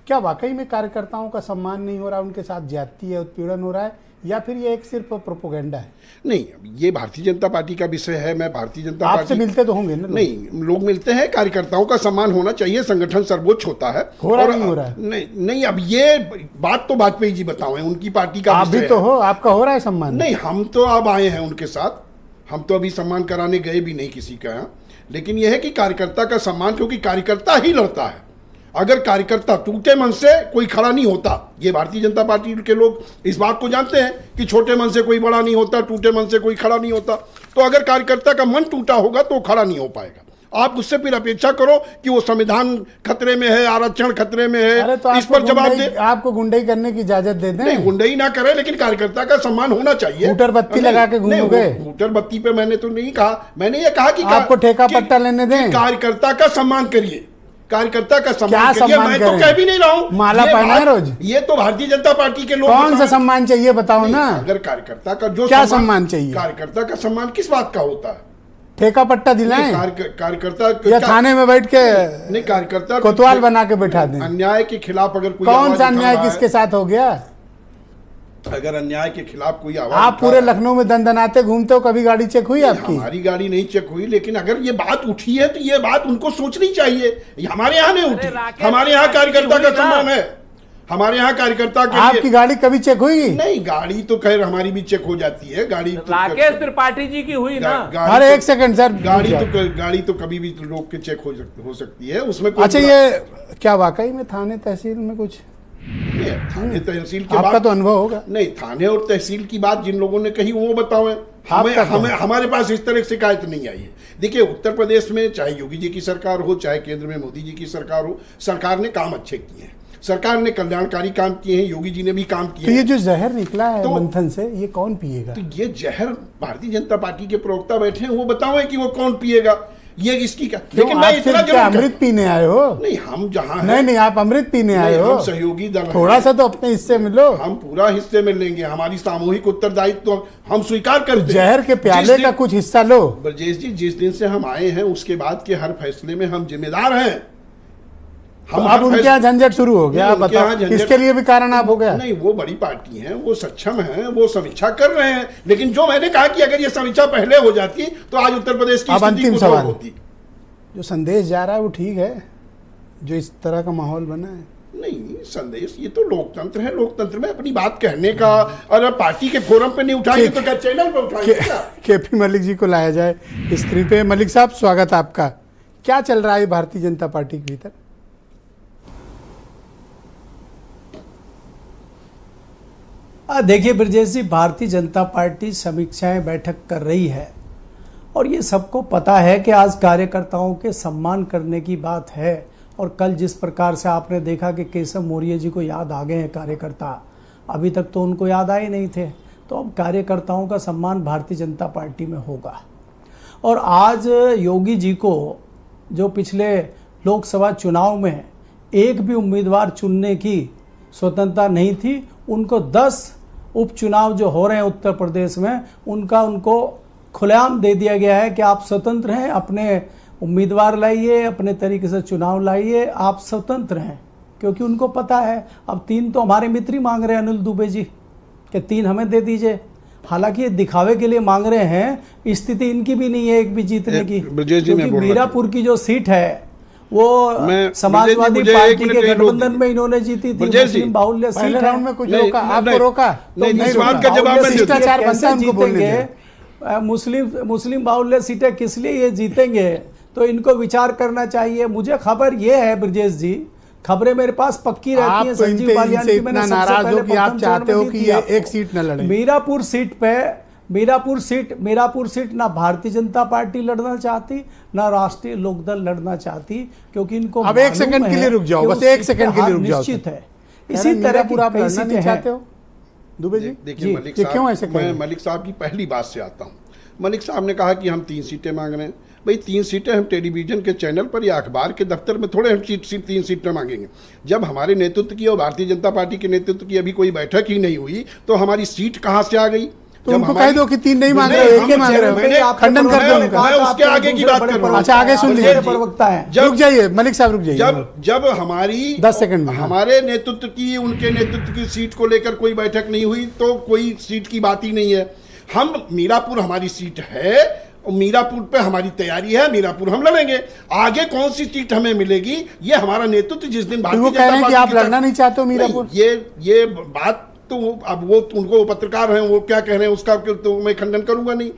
A: क्या वाकई में कार्यकर्ताओं का सम्मान नहीं हो रहा, उनके साथ ज्यादती है, उत्पीड़न हो रहा है, या फिर ये एक सिर्फ प्रोपोगेंडा है?
I: नहीं, ये भारतीय जनता पार्टी का विषय है। मैं भारतीय जनता पार्टी,
A: आपसे मिलते तो होंगे ना?
I: नहीं, लोग मिलते हैं। कार्यकर्ताओं का सम्मान होना चाहिए, संगठन सर्वोच्च होता है।
A: हो रहा नहीं हो रहा है?
I: नहीं, अब ये बात तो वाजपेयी जी बताओ, उनकी पार्टी का
A: आप भी तो हो, आपका हो रहा है सम्मान?
I: नहीं, हम तो अब आए हैं उनके साथ, हम तो अभी सम्मान कराने गए भी नहीं किसी का यहाँ। लेकिन यह है कि कार्यकर्ता का सम्मान, क्योंकि कार्यकर्ता ही लड़ता है। अगर कार्यकर्ता टूटे मन से कोई खड़ा नहीं होता, ये भारतीय जनता पार्टी के लोग इस बात को जानते हैं कि छोटे मन से कोई बड़ा नहीं होता, टूटे मन से कोई खड़ा नहीं होता। तो अगर कार्यकर्ता का मन टूटा होगा तो खड़ा नहीं हो पाएगा। आप उससे फिर अपेक्षा करो कि वो संविधान खतरे में है, आरक्षण खतरे में है,
A: तो
I: इस पर जवाब दे।
A: आपको गुंडई करने की इजाजत दे दें?
I: नहीं, गुंडई ना करे, लेकिन कार्यकर्ता का सम्मान होना चाहिए।
A: हूटर बत्ती लगा के घूमोगे?
I: हूटर बत्ती पे मैंने तो नहीं कहा, मैंने ये कहा कि
A: आपको ठेका पट्टा लेने दें?
I: कार्यकर्ता का सम्मान करिए, कार्यकर्ता का सम्मान
A: क्या
I: करिए।
A: सम्मान
I: मैं तो
A: करें?
I: कह भी नहीं रहा हूँ,
A: माला पहना है रोज?
I: ये तो भारतीय जनता पार्टी के लोग
A: कौन सा सम्मान चाहिए बताओ ना?
I: अगर कार्यकर्ता का जो
A: क्या सम्मान चाहिए?
I: कार्यकर्ता का सम्मान किस बात का होता है?
A: ठेका पट्टा दिलाएं?
I: कार्यकर्ता
A: या थाने में बैठ के
I: नहीं, कार्यकर्ता
A: कोतवाल बना के बैठा दें?
I: अन्याय के खिलाफ अगर कोई
A: कौन सा अन्याय किसके साथ हो गया?
I: अगर अन्याय के खिलाफ कोई आवाज
A: आप पूरे लखनऊ में दंदनाते घूमते हो, कभी गाड़ी चेक हुई आपकी?
I: हमारी गाड़ी नहीं चेक हुई, लेकिन अगर ये बात उठी है तो ये बात उनको सोचनी चाहिए। हमारे यहाँ नहीं उठी, हमारे यहाँ कार्यकर्ता का सम्मान है, हमारे यहाँ कार्यकर्ता के
A: आपकी गाड़ी कभी चेक हुई?
I: नहीं, गाड़ी तो खैर हमारी भी चेक हो जाती है। गाड़ी तो
H: राकेश त्रिपाठी जी की हुई ना?
A: अरे एक सेकंड सर,
I: गाड़ी तो कभी भी रोक के चेक हो सकती है, उसमें
A: अच्छा, ये क्या वाकई में थाने तहसील में कुछ
I: थाने तहसील के
A: आपका तो अनुभव होगा?
I: नहीं, थाने और तहसील की बात जिन लोगों ने कही वो बताओ। हमें हमारे पास इस तरह की शिकायत नहीं आई है। देखिए, उत्तर प्रदेश में चाहे योगी जी की सरकार हो, चाहे केंद्र में मोदी जी की सरकार हो, सरकार ने काम अच्छे किए हैं, सरकार ने कल्याणकारी काम किए हैं, योगी जी ने भी काम किए।
A: तो ये जो जहर निकला है मंथन से, ये कौन पिएगा?
I: तो ये जहर भारतीय जनता पार्टी के प्रवक्ता बैठे हैं, वो बताओ कि वो कौन पिएगा, ये इसकी क्या। लेकिन मैं इतना
A: क्या अमृत पीने आए हो?
I: नहीं, हम जहाँ
A: नहीं, आप अमृत पीने आए हो?
I: सहयोगी दल,
A: थोड़ा सा तो अपने हिस्से में लो।
I: हम पूरा हिस्से में लेंगे, हमारी सामूहिक उत्तरदायित्व तो हम स्वीकार करते हैं।
A: जहर के प्याले का कुछ हिस्सा लो।
I: ब्रजेश जी, जिस दिन से हम आए हैं उसके बाद के हर फैसले में हम जिम्मेदार हैं।
A: हम अब उनके यहाँ झंझट शुरू हो गया, आप बताओ इसके लिए भी कारण आप हो गया?
I: नहीं, वो बड़ी पार्टी है, वो सक्षम है, वो समीक्षा कर रहे हैं। लेकिन जो मैंने कहा कि अगर ये समीक्षा पहले हो जाती तो आज उत्तर प्रदेश की स्थिति कुछ और होती।
A: जो संदेश जा रहा है वो ठीक है, जो इस तरह का माहौल बना है?
I: नहीं, संदेश, ये तो लोकतंत्र है, लोकतंत्र में अपनी बात कहने का, और पार्टी के फोरम पे नहीं उठाएंगे तो क्या चैनल पे उठाएंगे?
A: केपी मलिक जी को लाया जाए स्क्रीन पे। मलिक साहब, स्वागत आपका। क्या चल रहा है भारतीय जनता पार्टी के भीतर?
J: देखिए ब्रजेश जी, भारतीय जनता पार्टी समीक्षाएं बैठक कर रही है और ये सबको पता है कि आज कार्यकर्ताओं के सम्मान करने की बात है। और कल जिस प्रकार से आपने देखा कि केशव मौर्य जी को याद आ गए हैं कार्यकर्ता, अभी तक तो उनको याद आए नहीं थे, तो अब कार्यकर्ताओं का सम्मान भारतीय जनता पार्टी में होगा। और आज योगी जी को जो पिछले लोकसभा चुनाव में एक भी उम्मीदवार चुनने की स्वतंत्रता नहीं थी, उनको 10 उपचुनाव जो हो रहे हैं उत्तर प्रदेश में, उनको खुलेआम दे दिया गया है कि आप स्वतंत्र हैं, अपने उम्मीदवार लाइए, अपने तरीके से चुनाव लाइए, आप स्वतंत्र हैं। क्योंकि उनको पता है अब 3 तो हमारे मित्र ही मांग रहे हैं, अनिल दुबे जी, कि 3 हमें दे दीजिए। हालांकि ये दिखावे के लिए मांग रहे हैं, स्थिति इनकी भी नहीं है एक भी जीतने की। क्योंकि मीरापुर की जो सीट है वो समाजवादी पार्टी के गठबंधन में इन्होंने जीती थी, मुस्लिम बाहुल्य सीट है।
A: राउंड में कुछ रोका, आपको रोका
I: नहीं, सवाल का जवाब में
A: शिष्टाचार बनता है उनको बोलने
J: दें। मुस्लिम बाहुल्य सीटें किस लिए ये जीतेंगे, तो इनको विचार करना चाहिए। मुझे खबर ये है ब्रजेश जी, खबरें मेरे पास पक्की रहती हैं, संजीव बालियान की मैंने सबसे पहले
A: कि आप चाहते हो कि ये एक सीट न लड़े। मीरापुर सीट ना भारतीय जनता पार्टी लड़ना चाहती, ना राष्ट्रीय लोकदल लड़ना चाहती, क्योंकि इनको अब 1 सेकंड के लिए रुक जाओ, बस 1 सेकंड के लिए रुक जाओ।
J: निश्चित है, इसी तरह की
A: आप लड़ना नहीं चाहते हो दुबे जी?
I: देखिए मलिक साहब की पहली बात से आता हूँ। मलिक साहब ने कहा कि हम 3 सीटें मांग रहे हैं। भाई 3 सीटें हम टेलीविजन के चैनल पर या अखबार के दफ्तर में थोड़े हम 3 सीटें मांगेंगे। जब हमारे नेतृत्व की और भारतीय जनता पार्टी के नेतृत्व की अभी कोई बैठक ही नहीं हुई, तो हमारी सीट कहाँ से आ गई?
A: तो उनको कह दो कि 3 नहीं मांग रहे, एक ही मांग रहे हो, खंडन कर दो उनका।
I: मैं उसके आगे की बात कर रहा हूं।
A: अच्छा, आगे सुन लीजिए,
J: प्रवक्ता है।
A: रुक जाइए मलिक साहब, रुक जाइए।
I: जब हमारी
A: 10 सेकंड में
I: हमारे नेतृत्व की, उनके नेतृत्व की सीट को लेकर कोई बैठक नहीं हुई, तो कोई सीट की बात ही नहीं है। हम मीरापुर हमारी सीट है, मीरापुर पे हमारी तैयारी है, मीरापुर हम लड़ेंगे। आगे कौन सी सीट हमें मिलेगी, ये हमारा नेतृत्व जिस दिन भारतीय जनता पार्टी,
A: आप लड़ना नहीं चाहते हो मीरापुर,
I: ये बात तो अब वो उनको पत्रकार हैं, वो क्या कह रहे हैं उसका तो मैं खंडन करूंगा नहीं।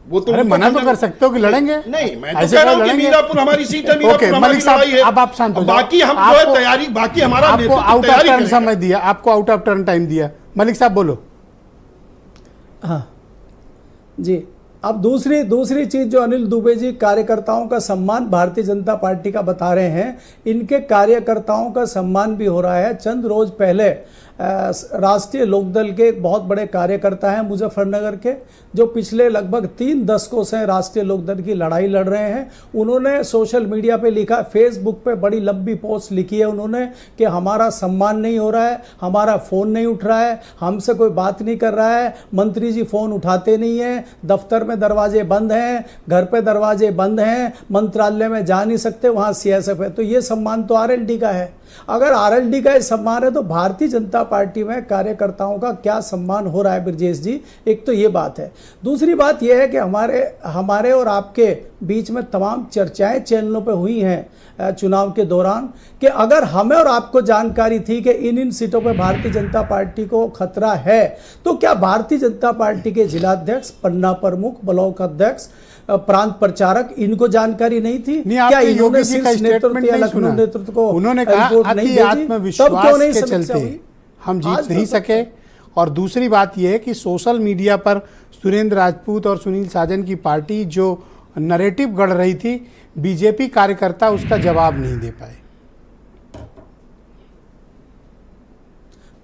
I: वो तो
A: मना तो कर सकते हो कि लड़ेंगे।
I: नहीं, मैं तो कह रहा हूं कि मीरापुर हमारी सीट है, मीरापुर हमारी लड़ाई है।
A: अब आप शांत हो जाओ।
I: बाकी हम जो है तैयारी, बाकी हमारा
A: आपको आउट ऑफ टर्न समय दिया, आपको आउट ऑफ टर्न टाइम दिया। मलिक साहब बोलो।
J: हाँ जी, अब दूसरी चीज जो अनिल दुबे जी कार्यकर्ताओं का सम्मान भारतीय जनता पार्टी का बता रहे हैं, इनके कार्यकर्ताओं का सम्मान भी हो रहा है। चंद रोज पहले राष्ट्रीय लोकदल के एक बहुत बड़े कार्यकर्ता हैं मुजफ्फरनगर के, जो पिछले लगभग 3 दशकों से राष्ट्रीय लोकदल की लड़ाई लड़ रहे हैं। उन्होंने सोशल मीडिया पे लिखा, फेसबुक पे बड़ी लंबी पोस्ट लिखी है उन्होंने कि हमारा सम्मान नहीं हो रहा है, हमारा फ़ोन नहीं उठ रहा है, हमसे कोई बात नहीं कर रहा है, मंत्री जी फ़ोन उठाते नहीं हैं, दफ्तर में दरवाजे बंद हैं, घर पे दरवाजे बंद हैं, मंत्रालय में जा नहीं सकते, वहाँ CSF है। तो ये सम्मान तो RLD का है। अगर RLD का सम्मान है तो भारतीय जनता पार्टी में कार्यकर्ताओं का क्या सम्मान हो रहा है ब्रजेश जी? एक तो ये बात है। दूसरी बात यह है कि हमारे और आपके बीच में तमाम चर्चाएं चैनलों पे हुई हैं चुनाव के दौरान कि अगर हमें और आपको जानकारी थी कि इन सीटों पे भारतीय जनता पार्टी को खतरा है, तो क्या भारतीय जनता पार्टी के जिलाध्यक्ष, पन्ना प्रमुख, ब्लॉक अध्यक्ष, प्रांत प्रचारक, इनको जानकारी नहीं थी? क्या इन्होंने शीर्ष नेतृत्व या लखनऊ नेतृत्व को
A: उन्होंने कहा अति आत्मविश्वास के चलते हम जीत नहीं सके। और दूसरी बात यह है कि सोशल मीडिया पर सुरेंद्र राजपूत और सुनील साजन की पार्टी जो नैरेटिव गढ़ रही थी, बीजेपी कार्यकर्ता उसका जवाब नहीं दे पाए।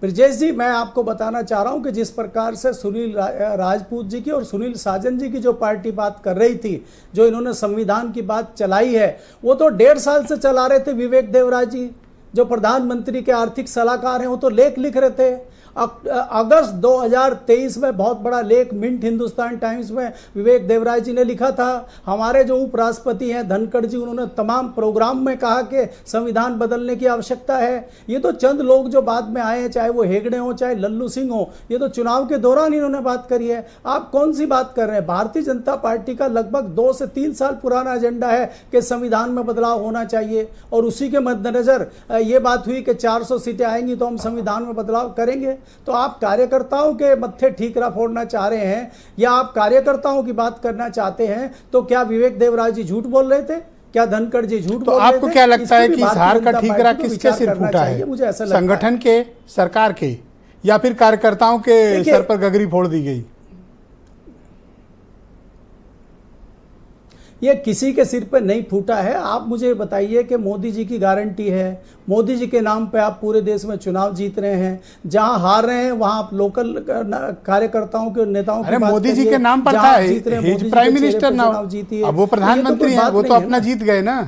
J: ब्रजेश जी, मैं आपको बताना चाह रहा हूं कि जिस प्रकार से सुनील राजपूत जी की और सुनील साजन जी की जो पार्टी बात कर रही थी, जो इन्होंने संविधान की बात चलाई है, वो तो 1.5 साल से चला रहे थे। विवेक देवराय जी जो प्रधानमंत्री के आर्थिक सलाहकार हैं, वो तो लेख लिख रहे थे। अगस्त 2023 में बहुत बड़ा लेख मिंट हिंदुस्तान टाइम्स में विवेक देवराय जी ने लिखा था। हमारे जो उपराष्ट्रपति हैं धनखड़ जी, उन्होंने तमाम प्रोग्राम में कहा कि संविधान बदलने की आवश्यकता है। ये तो चंद लोग जो बाद में आए हैं, चाहे वो हेगड़े हो चाहे लल्लू सिंह हो, ये तो चुनाव के दौरान इन्होंने बात करी है। आप कौन सी बात कर रहे हैं? भारतीय जनता पार्टी का लगभग 2 से 3 साल पुराना एजेंडा है कि संविधान में बदलाव होना चाहिए, और उसी के मद्देनजर ये बात हुई कि 400 सीटें आएंगी तो हम संविधान में बदलाव करेंगे। तो आप कार्यकर्ताओं के मत्थे ठीकरा फोड़ना चाह रहे हैं, या आप कार्यकर्ताओं की बात करना चाहते हैं? तो क्या विवेक देवराय जी झूठ बोल रहे थे? क्या धनखड़ जी झूठ बोल रहे थे?
A: आपको क्या लगता है कि इस हार का ठीकरा किसके सिर फूटा है?
J: मुझे ऐसा लगता है
A: संगठन के, सरकार के, या फिर कार्यकर्ताओं के सर पर गगरी फोड़ दी गई?
J: ये किसी के सिर पे नहीं फूटा है। आप मुझे बताइए कि मोदी जी की गारंटी है, मोदी जी के नाम पे आप पूरे देश में चुनाव जीत रहे हैं, जहां हार रहे हैं वहां आप लोकल कार्यकर्ताओं के नेताओं की बात
A: मोदी जी के नाम पर था, प्राइम मिनिस्टर नाउ, अब वो प्रधानमंत्री हैं, वो तो अपना जीत गए ना।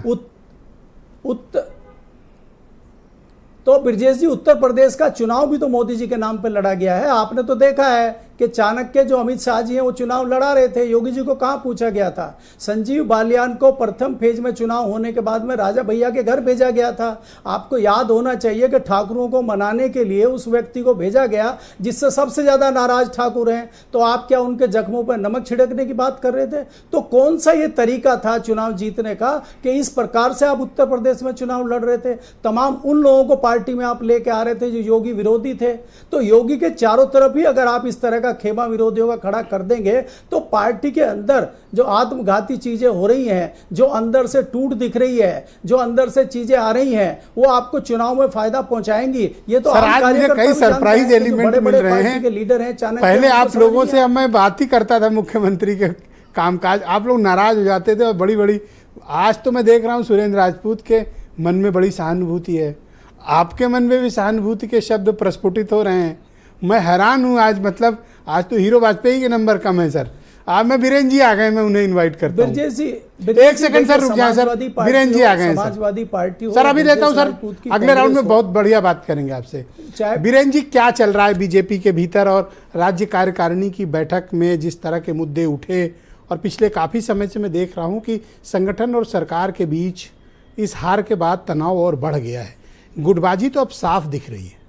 J: तो ब्रजेश जी, उत्तर प्रदेश का चुनाव भी तो मोदी जी के नाम पे लड़ा गया है। आपने तो देखा है कि चाणक्य जो अमित शाह जी हैं वो चुनाव लड़ा रहे थे, योगी जी को कहां पूछा गया था? संजीव बालियान को प्रथम फेज में चुनाव होने के बाद में राजा भैया के घर भेजा गया था। आपको याद होना चाहिए कि ठाकुरों को मनाने के लिए उस व्यक्ति को भेजा गया जिससे सबसे ज्यादा नाराज ठाकुर हैं। तो आप क्या उनके जख्मों पर नमक छिड़कने की बात कर रहे थे? तो कौन सा ये तरीका था चुनाव जीतने का कि इस प्रकार से आप उत्तर प्रदेश में चुनाव लड़ रहे थे? तमाम उन लोगों को पार्टी में आप लेके आ रहे थे जो योगी विरोधी थे। तो योगी के चारों तरफ ही अगर आप इस तरह का खेमा विरोधियों का खड़ा कर देंगे तो पार्टी के अंदर जो आत्मघाती चीजें हो रही हैं, जो अंदर से टूट दिख रही है, जो अंदर से चीजें आ रही हैं, वो आपको चुनाव में फायदा पहुंचाएंगी। ये तो
A: कई सरप्राइज एलिमेंट मिल रहे हैं
J: के लीडर हैं।
A: पहले आप लोगों से मैं बात ही करता था मुख्यमंत्री के कामकाज, आप लोग नाराज हो जाते थे और बड़ी बड़ी, आज तो मैं देख रहा हूं सुरेंद्र राजपूत के मन में बड़ी सहानुभूति है, आपके मन में भी सहानुभूति के शब्द प्रस्फुटित हो रहे हैं। मैं हैरान हूं आज, मतलब आज तो हीरो वाजपेयी के नंबर कम है सर। आप में बीरेन जी आ गए, मैं उन्हें इनवाइट करता हूं। एक सेकंड सर, रुक जाए सर, बीरेन जी आ गए
J: समाजवादी पार्टी
A: सर, अभी देता हूं सर, अगले राउंड में बहुत बढ़िया बात करेंगे आपसे। बीरेन जी, क्या चल रहा है बीजेपी के भीतर और राज्य कार्यकारिणी की बैठक में जिस तरह के मुद्दे उठे, और पिछले काफी समय से मैं देख रहा हूं कि संगठन और सरकार के बीच इस हार के बाद तनाव और बढ़ गया है, गुटबाजी तो अब साफ दिख रही है।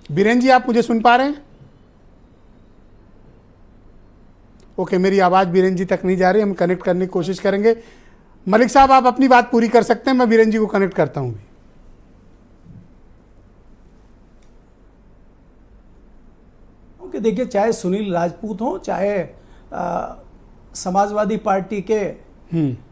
A: बीरेन जी, आप मुझे सुन पा रहे हैं? ओके, मेरी आवाज बीरेन जी तक नहीं जा रही, हम कनेक्ट करने की कोशिश करेंगे। मलिक साहब, आप अपनी बात पूरी कर सकते हैं, मैं बीरेन जी को कनेक्ट करता हूं।
J: कि देखिए, चाहे सुनील राजपूत हो, चाहे समाजवादी पार्टी के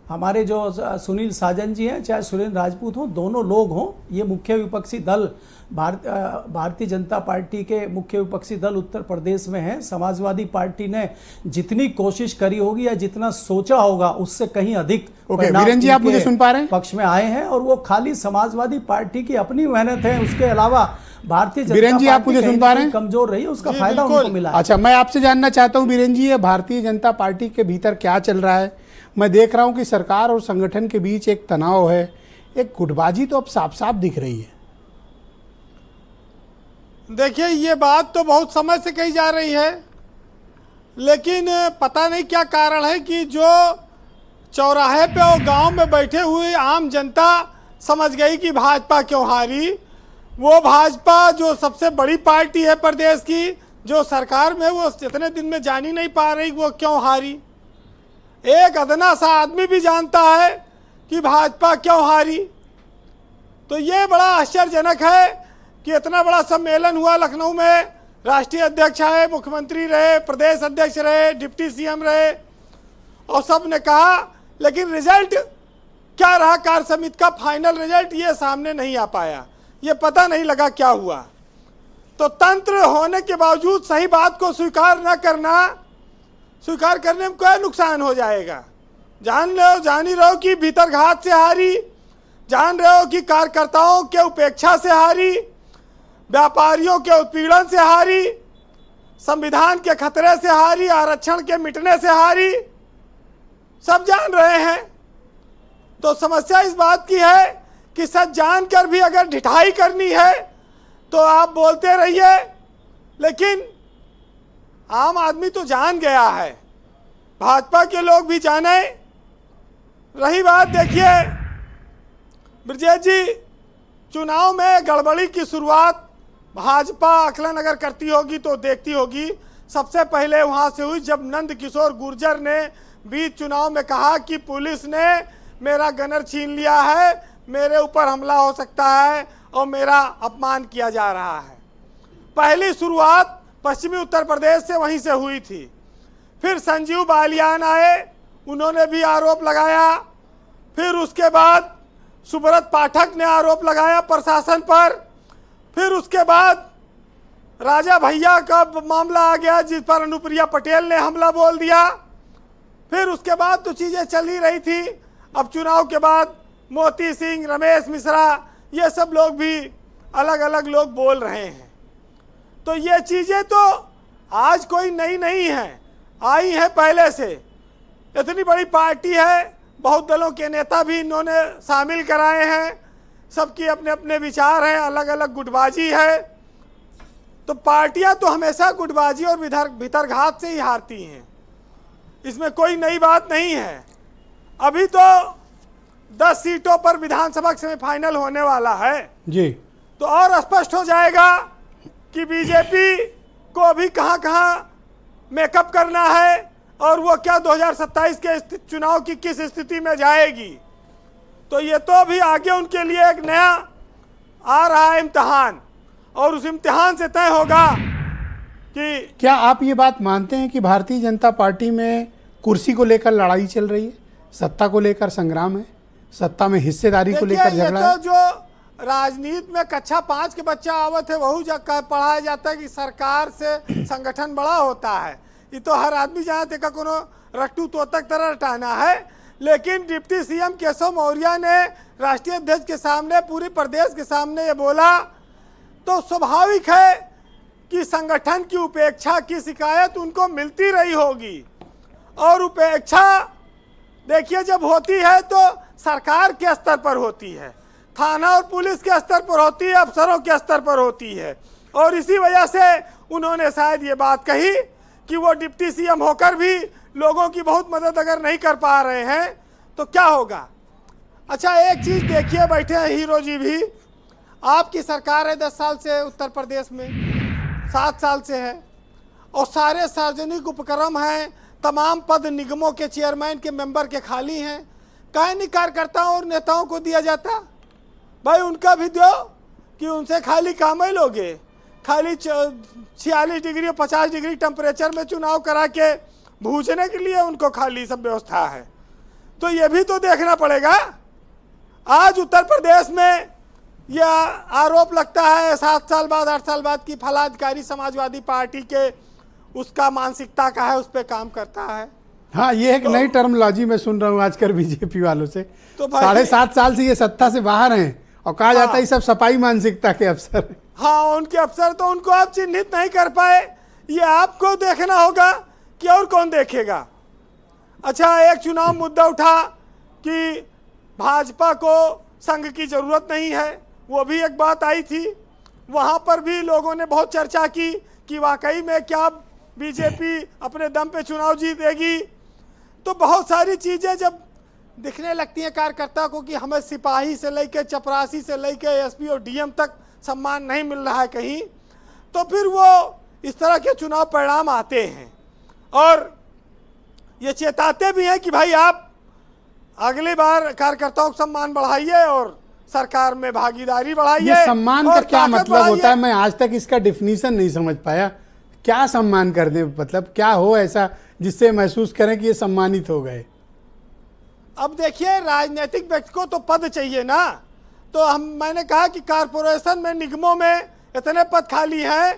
J: हमारे जो सुनील साजन जी हैं, चाहे सुरेंद्र राजपूत हो, दोनों लोग हों, ये मुख्य विपक्षी दल भारतीय जनता पार्टी के मुख्य विपक्षी दल उत्तर प्रदेश में हैं। समाजवादी पार्टी ने जितनी कोशिश करी होगी या जितना सोचा होगा उससे कहीं अधिक
A: बीरेन जी, आप मुझे सुन पा रहे हैं?
J: पक्ष में आए हैं, और वो खाली समाजवादी पार्टी की अपनी मेहनत है, उसके अलावा भारतीय जनता
A: बीरेन जी, आप मुझे सुन पा रहे हैं?
J: कमजोर रही है, उसका फायदा उनको मिला।
A: अच्छा, मैं आपसे जानना चाहता हूं बीरेन जी, ये भारतीय जनता पार्टी के भीतर क्या चल रहा है? मैं देख रहा हूं कि सरकार और संगठन के बीच एक तनाव है, एक गुटबाजी तो अब साफ साफ दिख रही है।
K: देखिए, ये बात तो बहुत समय से कही जा रही है, लेकिन पता नहीं क्या कारण है कि जो चौराहे पे और गांव में बैठे हुए आम जनता समझ गई कि भाजपा क्यों हारी। वो भाजपा जो सबसे बड़ी पार्टी है प्रदेश की, जो सरकार में, वो जितने दिन में जान ही नहीं पा रही वो क्यों हारी। एक अदना सा आदमी भी जानता है कि भाजपा क्यों हारी। तो ये बड़ा आश्चर्यजनक है कि इतना बड़ा सम्मेलन हुआ लखनऊ में, राष्ट्रीय अध्यक्ष आए, मुख्यमंत्री रहे, प्रदेश अध्यक्ष रहे, डिप्टी सीएम रहे, और सब ने कहा, लेकिन रिजल्ट क्या रहा, कार्य समिति का फाइनल रिजल्ट ये सामने नहीं आ पाया, ये पता नहीं लगा क्या हुआ। तो तंत्र होने के बावजूद सही बात को स्वीकार न करना, स्वीकार करने में क्या नुकसान हो जाएगा। जान ही रहो कि भीतरघात से हारी, जान रहे हो कि कार्यकर्ताओं के उपेक्षा से हारी, व्यापारियों के उत्पीड़न से हारी, संविधान के खतरे से हारी, आरक्षण के मिटने से हारी, सब जान रहे हैं। तो समस्या इस बात की है कि सच जानकर भी अगर ढिठाई करनी है तो आप बोलते रहिए, लेकिन आम आदमी तो जान गया है, भाजपा के लोग भी जाने। रही बात, देखिए ब्रजेश जी, चुनाव में गड़बड़ी की शुरुआत भाजपा आकलन अगर करती होगी तो देखती होगी, सबसे पहले वहां से हुई जब नंद किशोर गुर्जर ने बीच चुनाव में कहा कि पुलिस ने मेरा गनर छीन लिया है, मेरे ऊपर हमला हो सकता है और मेरा अपमान किया जा रहा है। पहली शुरुआत पश्चिमी उत्तर प्रदेश से वहीं से हुई थी। फिर संजीव बालियान आए, उन्होंने भी आरोप लगाया, फिर उसके बाद सुब्रत पाठक ने आरोप लगाया प्रशासन पर, फिर उसके बाद राजा भैया का मामला आ गया जिस पर अनुप्रिया पटेल ने हमला बोल दिया, फिर उसके बाद तो चीज़ें चल ही रही थी। अब चुनाव के बाद मोती सिंह, रमेश मिश्रा, ये सब लोग भी अलग अलग लोग बोल रहे हैं। तो ये चीज़ें तो आज कोई नई नहीं है, आई है पहले से। इतनी बड़ी पार्टी है, बहुत दलों के नेता भी इन्होंने शामिल कराए हैं, सबकी अपने अपने विचार हैं, अलग अलग गुटबाजी है। तो पार्टियां तो हमेशा गुटबाजी और भीतरघात से ही हारती हैं, इसमें कोई नई बात नहीं है। अभी तो 10 सीटों पर विधानसभा सेमीफाइनल होने वाला है
A: जी,
K: तो और स्पष्ट हो जाएगा कि बीजेपी को अभी कहाँ मेकअप करना है और वो क्या 2027 के चुनाव की किस स्थिति में जाएगी। तो ये तो अभी आगे उनके लिए एक नया आ रहा है इम्तिहान, और उस इम्तिहान से तय होगा कि
A: क्या आप ये बात मानते हैं कि भारतीय जनता पार्टी में कुर्सी को लेकर लड़ाई चल रही है, सत्ता को लेकर संग्राम है, सत्ता में हिस्सेदारी को लेकर झगड़ा है?
K: तो जो राजनीति में कक्षा 5 के बच्चा आवत है वही जगह पढ़ाया जाता है कि सरकार से संगठन बड़ा होता है। ये तो हर आदमी जानते का कोनो रट्टू तोतक तरह रटाना है। लेकिन डिप्टी सीएम केशव मौर्य ने राष्ट्रीय अध्यक्ष के सामने, पूरे प्रदेश के सामने ये बोला, तो स्वाभाविक है कि संगठन की उपेक्षा की शिकायत उनको मिलती रही होगी। और उपेक्षा देखिए जब होती है तो सरकार के स्तर पर होती है, थाना और पुलिस के स्तर पर होती है, अफसरों के स्तर पर होती है। और इसी वजह से उन्होंने शायद ये बात कही कि वो डिप्टी सीएम होकर भी लोगों की बहुत मदद अगर नहीं कर पा रहे हैं तो क्या होगा। अच्छा एक चीज़ देखिए, बैठे हैं हीरो जी भी, आपकी सरकार है 10 साल से उत्तर प्रदेश में, 7 साल से है, और सारे सार्वजनिक उपक्रम हैं, तमाम पद निगमों के चेयरमैन के मेंबर के खाली हैं। काहे नहीं कार्यकर्ताओं और नेताओं को दिया जाता? भाई उनका भी दो कि उनसे खाली काम ही लोगे, खाली 46 डिग्री और 50 डिग्री टेम्परेचर में चुनाव करा के भूजने के लिए उनको खाली सब व्यवस्था है। तो ये भी तो देखना पड़ेगा। आज उत्तर प्रदेश में यह आरोप लगता है 7 साल बाद 8 साल बाद कि फलाधिकारी समाजवादी पार्टी के उसका मानसिकता का है, उस पर काम करता है।
A: हाँ, ये एक नई टर्मोलॉजी मैं सुन रहा हूँ आजकल बीजेपी वालों से।
K: तो
A: 7.5 साल से ये सत्ता से बाहर हैं और कहा जाता है ये सब सपाई मानसिकता के अफसर हैं।
K: हाँ, उनके अफसर तो उनको आप चिन्हित नहीं कर पाए, ये आपको देखना होगा कि और कौन देखेगा। अच्छा, एक चुनाव मुद्दा उठा कि भाजपा को संघ की जरूरत नहीं है, वो भी एक बात आई थी। वहाँ पर भी लोगों ने बहुत चर्चा की कि वाकई में क्या बीजेपी अपने दम पे चुनाव जीतेगी। तो बहुत सारी चीज़ें जब दिखने लगती हैं कार्यकर्ता को कि हमें सिपाही से लेकर चपरासी से लेकर एसपी और डीएम तक सम्मान नहीं मिल रहा है कहीं, तो फिर वो इस तरह के चुनाव परिणाम आते हैं और ये चेताते भी हैं कि भाई आप अगली बार कार्यकर्ताओं का सम्मान बढ़ाइए और सरकार में भागीदारी बढ़ाइए।
A: ये सम्मान का क्या मतलब होता है? मैं आज तक इसका डिफिनीशन नहीं समझ पाया। क्या सम्मान कर दें, मतलब क्या हो ऐसा जिससे महसूस करें कि ये सम्मानित हो गए?
K: अब देखिए, राजनीतिक व्यक्ति को तो पद चाहिए ना। तो मैंने कहा कि कारपोरेशन में, निगमों में इतने पद खाली हैं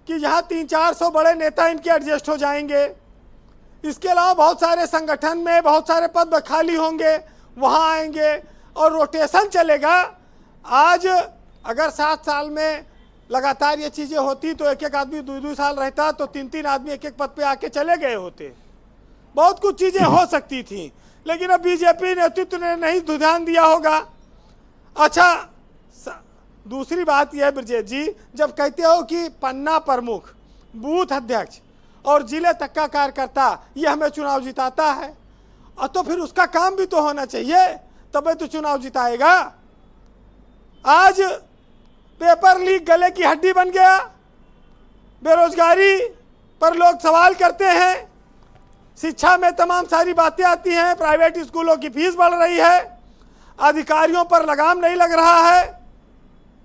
K: कि यहाँ 300-400 बड़े नेता इनके एडजस्ट हो जाएंगे। इसके अलावा बहुत सारे संगठन में बहुत सारे पद खाली होंगे, वहाँ आएंगे और रोटेशन चलेगा। आज अगर 7 साल में लगातार ये चीज़ें होती तो एक आदमी 2-2 साल रहता तो 3-3 आदमी एक पद पे आके चले गए होते। बहुत कुछ चीज़ें हो सकती थी, लेकिन अब बीजेपी नेतृत्व ने नहीं ध्यान दिया होगा। अच्छा, दूसरी बात यह है ब्रजेश जी, जब कहते हो कि पन्ना प्रमुख, बूथ अध्यक्ष और जिले तक का कार्यकर्ता ये हमें चुनाव जिताता है, और तो फिर उसका काम भी तो होना चाहिए, तभी तो चुनाव जिताएगा। आज पेपर लीक गले की हड्डी बन गया, बेरोजगारी पर लोग सवाल करते हैं, शिक्षा में तमाम सारी बातें आती हैं, प्राइवेट स्कूलों की फीस बढ़ रही है, अधिकारियों पर लगाम नहीं लग रहा है,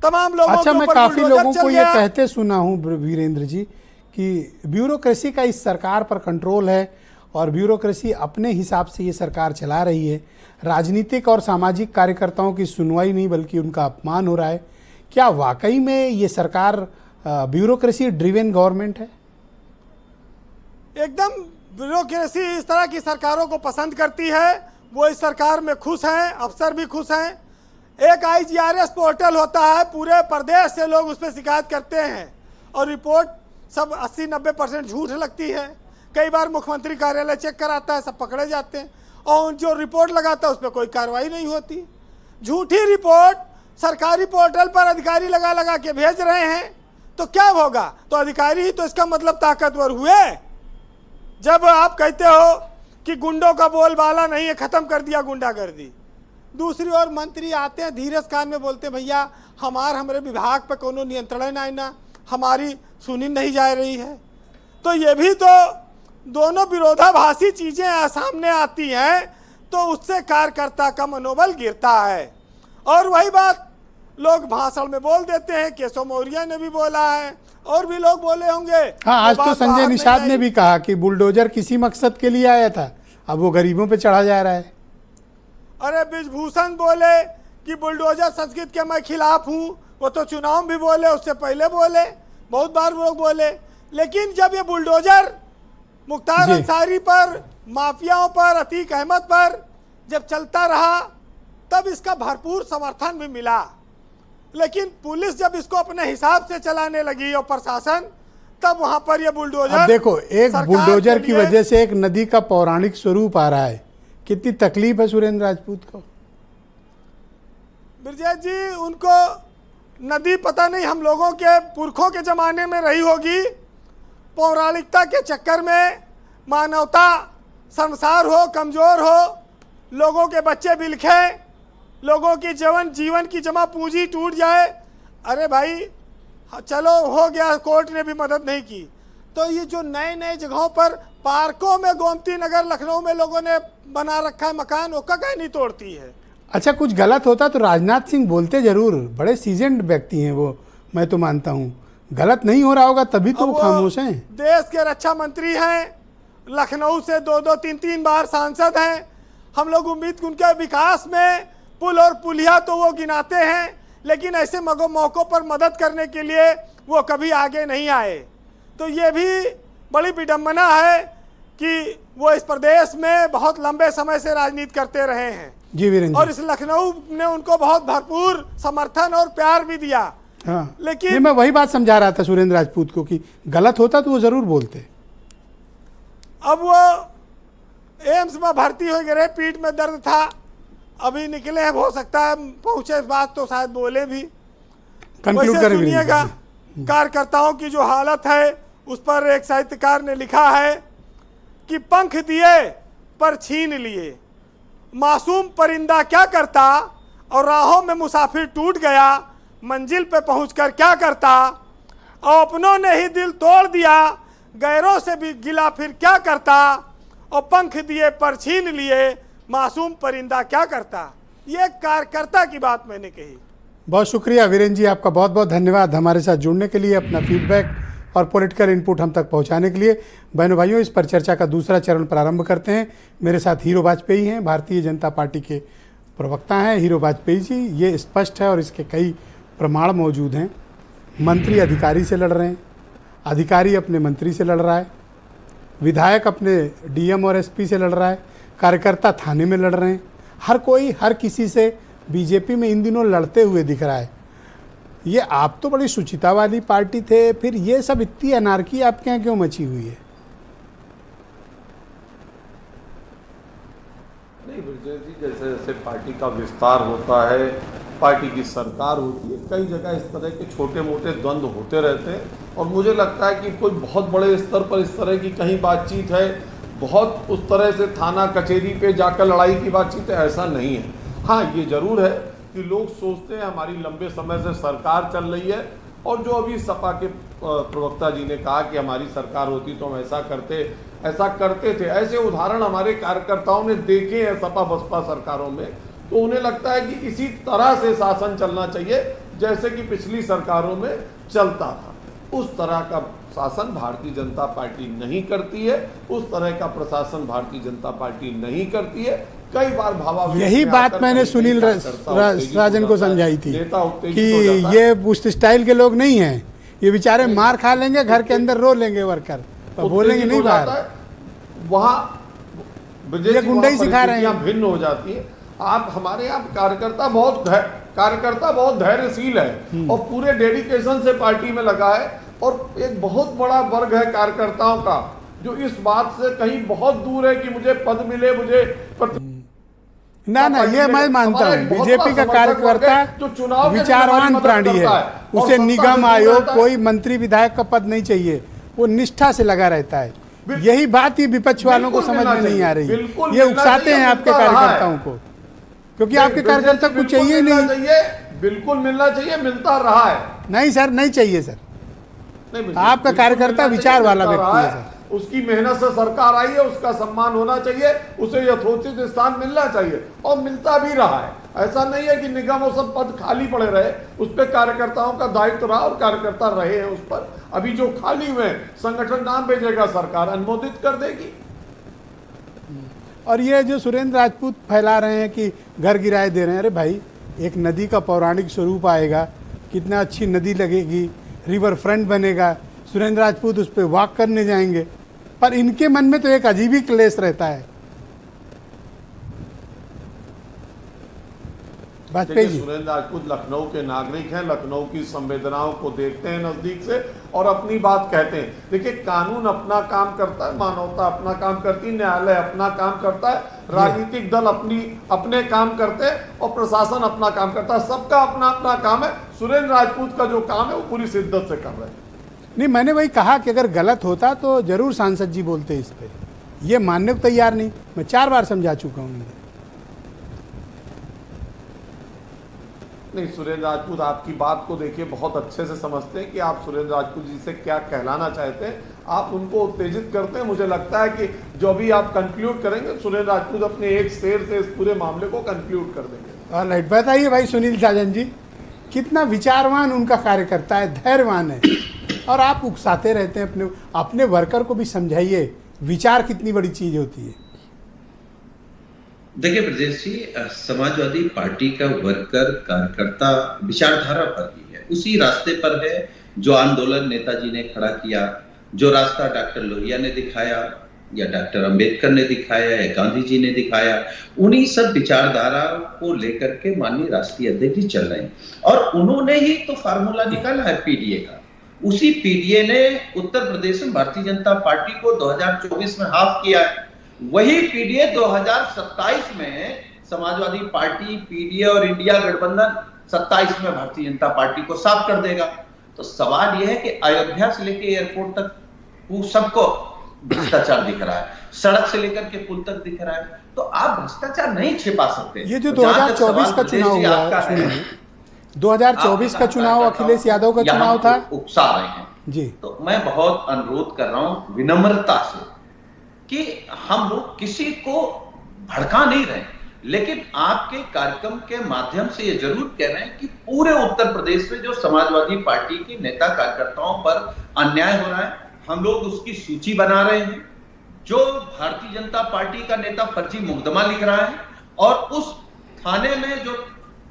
K: तमाम लोगों
A: अच्छा,
K: के
A: मैं
K: ऊपर
A: काफी
K: बुलडोजर
A: लोगों
K: चल
A: को ये
K: गया।
A: कहते सुना हूँ वीरेंद्र जी कि ब्यूरोक्रेसी का इस सरकार पर कंट्रोल है और ब्यूरोक्रेसी अपने हिसाब से ये सरकार चला रही है। राजनीतिक और सामाजिक कार्यकर्ताओं की सुनवाई नहीं बल्कि उनका अपमान हो रहा है। क्या वाकई में ये सरकार ब्यूरोक्रेसी ड्रिवन गवर्नमेंट है?
K: एकदम ब्यूरोक्रेसी इस तरह की सरकारों को पसंद करती है। वो इस सरकार में खुश हैं, अफसर भी खुश हैं। एक IGRS पोर्टल होता है, पूरे प्रदेश से लोग उस पर शिकायत करते हैं और रिपोर्ट सब 80-90% झूठ लगती है। कई बार मुख्यमंत्री कार्यालय चेक कराता है, सब पकड़े जाते हैं और जो रिपोर्ट लगाता है उस पर कोई कार्रवाई नहीं होती। झूठी रिपोर्ट सरकारी पोर्टल पर अधिकारी लगा लगा के भेज रहे हैं, तो क्या होगा? तो अधिकारी ही तो इसका मतलब ताकतवर हुए। जब आप कहते हो कि गुंडों का बोलबाला नहीं है, खत्म कर दिया गुंडागर्दी। दूसरी ओर मंत्री आते हैं, धीरज कान में बोलते हैं भैया हमारे विभाग पर कोनो नियंत्रण नहीं ना, हमारी सुनी नहीं जा रही है। तो ये भी तो दोनों विरोधाभासी चीजें सामने आती हैं, तो उससे कार्यकर्ता का मनोबल गिरता है। और वही बात लोग भाषण में बोल देते हैं, केशव मौर्य ने भी बोला है और भी लोग बोले होंगे।
A: हाँ, आज तो संजय निषाद ने भी कहा कि बुलडोजर किसी मकसद के लिए आया था, अब वो गरीबों पे चढ़ा जा रहा है।
K: अरे ब्रिजभूषण बोले कि बुलडोजर संस्कृत के मैं खिलाफ हूँ, वो तो चुनाव भी बोले, उससे पहले बोले, बहुत बार लोग बोले। लेकिन जब ये बुलडोजर मुख्तार अंसारी पर, माफियाओं पर, अतीक अहमद पर जब चलता रहा तब इसका भरपूर समर्थन भी मिला। लेकिन पुलिस जब इसको अपने हिसाब से चलाने लगी और प्रशासन, तब वहां पर ये बुलडोजर,
A: अब देखो एक बुलडोजर की वजह से एक नदी का पौराणिक स्वरूप आ रहा है। कितनी तकलीफ है सुरेंद्र राजपूत को।
K: ब्रजेश जी, उनको नदी पता नहीं हम लोगों के पुरखों के जमाने में रही होगी, पौराणिकता के चक्कर में मानवता संसार हो, कमजोर हो, लोगों के बच्चे बिलखे, लोगों की जीवन की जमा पूंजी टूट जाए। अरे भाई चलो हो गया, कोर्ट ने भी मदद नहीं की। तो ये जो नए नए जगहों पर, पार्कों में, गोमती नगर लखनऊ में लोगों ने बना रखा है मकान, वो कहीं नहीं तोड़ती है।
A: अच्छा, कुछ गलत होता तो राजनाथ सिंह बोलते जरूर, बड़े सीजन्ड व्यक्ति हैं वो, मैं तो मानता हूँ। गलत नहीं हो रहा होगा तभी तो वो खामोश हैं।
K: देश के रक्षा मंत्री हैं, लखनऊ से 2-2, 3-3 बार सांसद हैं। हम लोग उम्मीद उनके विकास में पुल और पुलिया तो वो गिनाते हैं, लेकिन ऐसे मौकों पर मदद करने के लिए वो कभी आगे नहीं आए। तो ये भी बड़ी विडंबना है कि वो इस प्रदेश में बहुत लंबे समय से राजनीति करते रहे हैं
A: जी वीरेंद्र,
K: और इस लखनऊ ने उनको बहुत भरपूर समर्थन और प्यार भी दिया।
A: हाँ,
K: लेकिन
A: मैं वही बात समझा रहा था सुरेंद्र राजपूत को कि गलत होता तो वो जरूर बोलते।
K: अब वो एम्स में भर्ती हो गए, पीठ में दर्द था, अभी निकले हैं, हो सकता है पहुंचे इस बात तो शायद बोले भी। वैसे सुनिएगा कार्यकर्ताओं की जो हालत है उस पर एक साहित्यकार ने लिखा है कि पंख दिए पर छीन लिए, मासूम परिंदा क्या करता, और राहों में मुसाफिर टूट गया, मंजिल पे पहुंचकर क्या करता, और अपनों ने ही दिल तोड़ दिया, गैरों से भी गिला फिर क्या करता, और पंख दिए पर छीन लिए, मासूम परिंदा क्या करता। ये कार्यकर्ता की बात मैंने कही।
A: बहुत शुक्रिया वीरेंद्र जी, आपका बहुत बहुत धन्यवाद हमारे साथ जुड़ने के लिए, अपना फीडबैक और पॉलिटिकल इनपुट हम तक पहुंचाने के लिए। बहनों भाइयों, इस पर चर्चा का दूसरा चरण प्रारंभ करते हैं। मेरे साथ हीरो वाजपेयी हैं, भारतीय जनता पार्टी के प्रवक्ता हैं। हीरो वाजपेयी जी, ये स्पष्ट है और इसके कई प्रमाण मौजूद हैं। मंत्री अधिकारी से लड़ रहे हैं, अधिकारी अपने मंत्री से लड़ रहा है, विधायक अपने DM और SP से लड़ रहा है, कार्यकर्ता थाने में लड़ रहे हैं। हर कोई हर किसी से बीजेपी में इन दिनों लड़ते हुए दिख रहा है। ये आप तो बड़ी शुचिता वाली पार्टी थे, फिर ये सब इतनी अनार्की आपके यहाँ क्यों मची हुई है?
F: नहीं ब्रजेश जी, जैसे जैसे पार्टी का विस्तार होता है, पार्टी की सरकार होती है, कई जगह इस तरह के छोटे मोटे द्वंद्व होते रहते हैं और मुझे लगता है कि कोई बहुत बड़े स्तर पर इस तरह की कहीं बातचीत है, बहुत उस तरह से थाना कचहरी पे जाकर लड़ाई की बातचीत है, ऐसा नहीं है। हाँ, ये जरूर है कि लोग सोचते हैं हमारी लंबे समय से सरकार चल रही है और जो अभी सपा के प्रवक्ता जी ने कहा कि हमारी सरकार होती तो हम ऐसा करते थे, ऐसे उदाहरण हमारे कार्यकर्ताओं ने देखे हैं सपा बसपा सरकारों में। तो उन्हें लगता है कि इसी तरह से शासन चलना चाहिए जैसे कि पिछली सरकारों में चलता था। उस तरह का शासन भारतीय जनता पार्टी नहीं करती है, उस तरह का प्रशासन भारतीय जनता पार्टी नहीं करती है। कई बार भावावेश
A: यही बात मैंने सुनील राजन को समझाई थी कि ये उस स्टाइल के लोग नहीं हैं, ये बेचारे मार खा लेंगे, घर के अंदर रो लेंगे वर्कर, पर बोलेंगे नहीं बाहर।
F: वहाँ
A: ये गुंडई सिखा रहे हैं,
F: भिन्न हो जाती है। आप हमारे यहाँ कार्यकर्ता बहुत धैर्यशील है और पूरे डेडिकेशन से पार्टी में लगा है, और एक बहुत बड़ा वर्ग है कार्यकर्ताओं का जो इस बात से कहीं बहुत दूर है कि मुझे पद मिले, मुझे
A: ना ये मैं मानता हूँ। बीजेपी का कार्यकर्ता
F: जो चुनाव
A: विचारवान प्राणी है, उसे निगम आयोग कोई मंत्री विधायक का पद नहीं चाहिए, वो निष्ठा से लगा रहता है। यही बात ही विपक्ष वालों को समझ में नहीं आ रही, ये उकसाते हैं आपके कार्यकर्ताओं को, क्योंकि आपके कार्यकर्ता को चाहिए ही नहीं।
F: बिल्कुल मिलना चाहिए, मिलता रहा है।
A: नहीं सर, नहीं चाहिए सर, आपका कार्यकर्ता विचार वाला व्यक्ति है सर,
F: उसकी मेहनत से सरकार आई है, उसका सम्मान होना चाहिए, उसे यथोचित स्थान मिलना चाहिए, और मिलता भी रहा है। ऐसा नहीं है कि निगम और सब पद खाली पड़े रहे, उस पर कार्यकर्ताओं का दायित्व रहा और कार्यकर्ता रहे हैं उस पर। अभी जो खाली हुए संगठन नाम भेजेगा, सरकार अनुमोदित कर देगी।
A: और ये जो सुरेंद्र राजपूत फैला रहे हैं कि घर गिराए दे रहे हैं, अरे भाई एक नदी का पौराणिक स्वरूप आएगा, कितना अच्छी नदी लगेगी, रिवर फ्रंट बनेगा, सुरेंद्र राजपूत उस पर वॉक करने जाएंगे, पर इनके मन में तो एक अजीब ही क्लेश रहता है। वाजपेयी जी,
F: सुरेंद्र राजपूत लखनऊ के नागरिक हैं, लखनऊ की संवेदनाओं को देखते हैं नजदीक से और अपनी बात कहते हैं। देखिए, कानून अपना काम करता है, मानवता अपना काम करती है, न्यायालय अपना काम करता है, राजनीतिक दल अपने काम करते हैं और प्रशासन अपना काम करता है। सबका अपना अपना काम है। सुरेंद्र राजपूत का जो काम है वो पूरी शिद्दत से कर रहे हैं।
A: नहीं, मैंने वही कहा कि अगर गलत होता तो जरूर सांसद जी बोलते इस पे, ये मानने को तैयार नहीं। मैं 4 बार समझा चुका हूँ।
F: नहीं, सुरेंद्र राजपूत आपकी बात को देखिए बहुत अच्छे से समझते हैं कि आप सुरेंद्र राजपूत जी से क्या कहलाना चाहते हैं। आप उनको उत्तेजित करते हैं। मुझे लगता है कि जो भी आप कंक्लूड करेंगे, सुरेंद्र राजपूत अपने एक शेर से इस पूरे मामले को कंक्लूड कर देंगे।
A: ऑलराइट, बताइए भाई सुनील साजन जी, कितना विचारवान उनका कार्यकर्ता है, धैर्यवान है, और आप उकसाते रहते हैं। अपने वर्कर को भी समझाइए विचार कितनी बड़ी चीज होती है।
G: देखिए ब्रजेश जी, समाजवादी पार्टी का वर्कर कार्यकर्ता विचारधारा पर ही है, उसी रास्ते पर है जो आंदोलन नेताजी ने खड़ा किया, जो रास्ता डॉक्टर लोहिया ने दिखाया या डॉक्टर अंबेडकर ने दिखाया या गांधी जी ने दिखाया। उन्हीं सब विचारधारा को लेकर के माननीय राष्ट्रीय अध्यक्ष जी चल रहे हैं, और उन्होंने ही तो फार्मूला निकाला है पीडीए का। उसी पीडीए ने उत्तर प्रदेश में भारतीय जनता पार्टी को 2024 में हाफ किया है। वही पीडीए 2027 में समाजवादी पार्टी, पीडीए और इंडिया गठबंधन 27 में भारतीय जनता पार्टी को साफ कर देगा। तो सवाल यह है कि अयोध्या से लेकर एयरपोर्ट तक सबको भ्रष्टाचार दिख रहा है, सड़क से लेकर के पुल तक दिख रहा है। तो आप भ्रष्टाचार नहीं छिपा सकते।
A: ये जो 2024 का चुनाव हुआ है, 2024 का चुनाव अखिलेश यादव का चुनाव था,
G: उकसा रहे हैं
A: जी।
G: तो मैं बहुत अनुरोध कर रहा हूं विनम्रता से कि हम लोग किसी को भड़का नहीं रहे, लेकिन आपके कार्यक्रम के माध्यम से ये जरूर कह रहे हैं कि पूरे उत्तर प्रदेश में जो समाजवादी पार्टी के नेता कार्यकर्ताओं पर अन्याय हो रहा है, हम लोग उसकी सूची बना रहे हैं। जो भारतीय जनता पार्टी का नेता फर्जी मुकदमा लिख रहा है और उस थाने में जो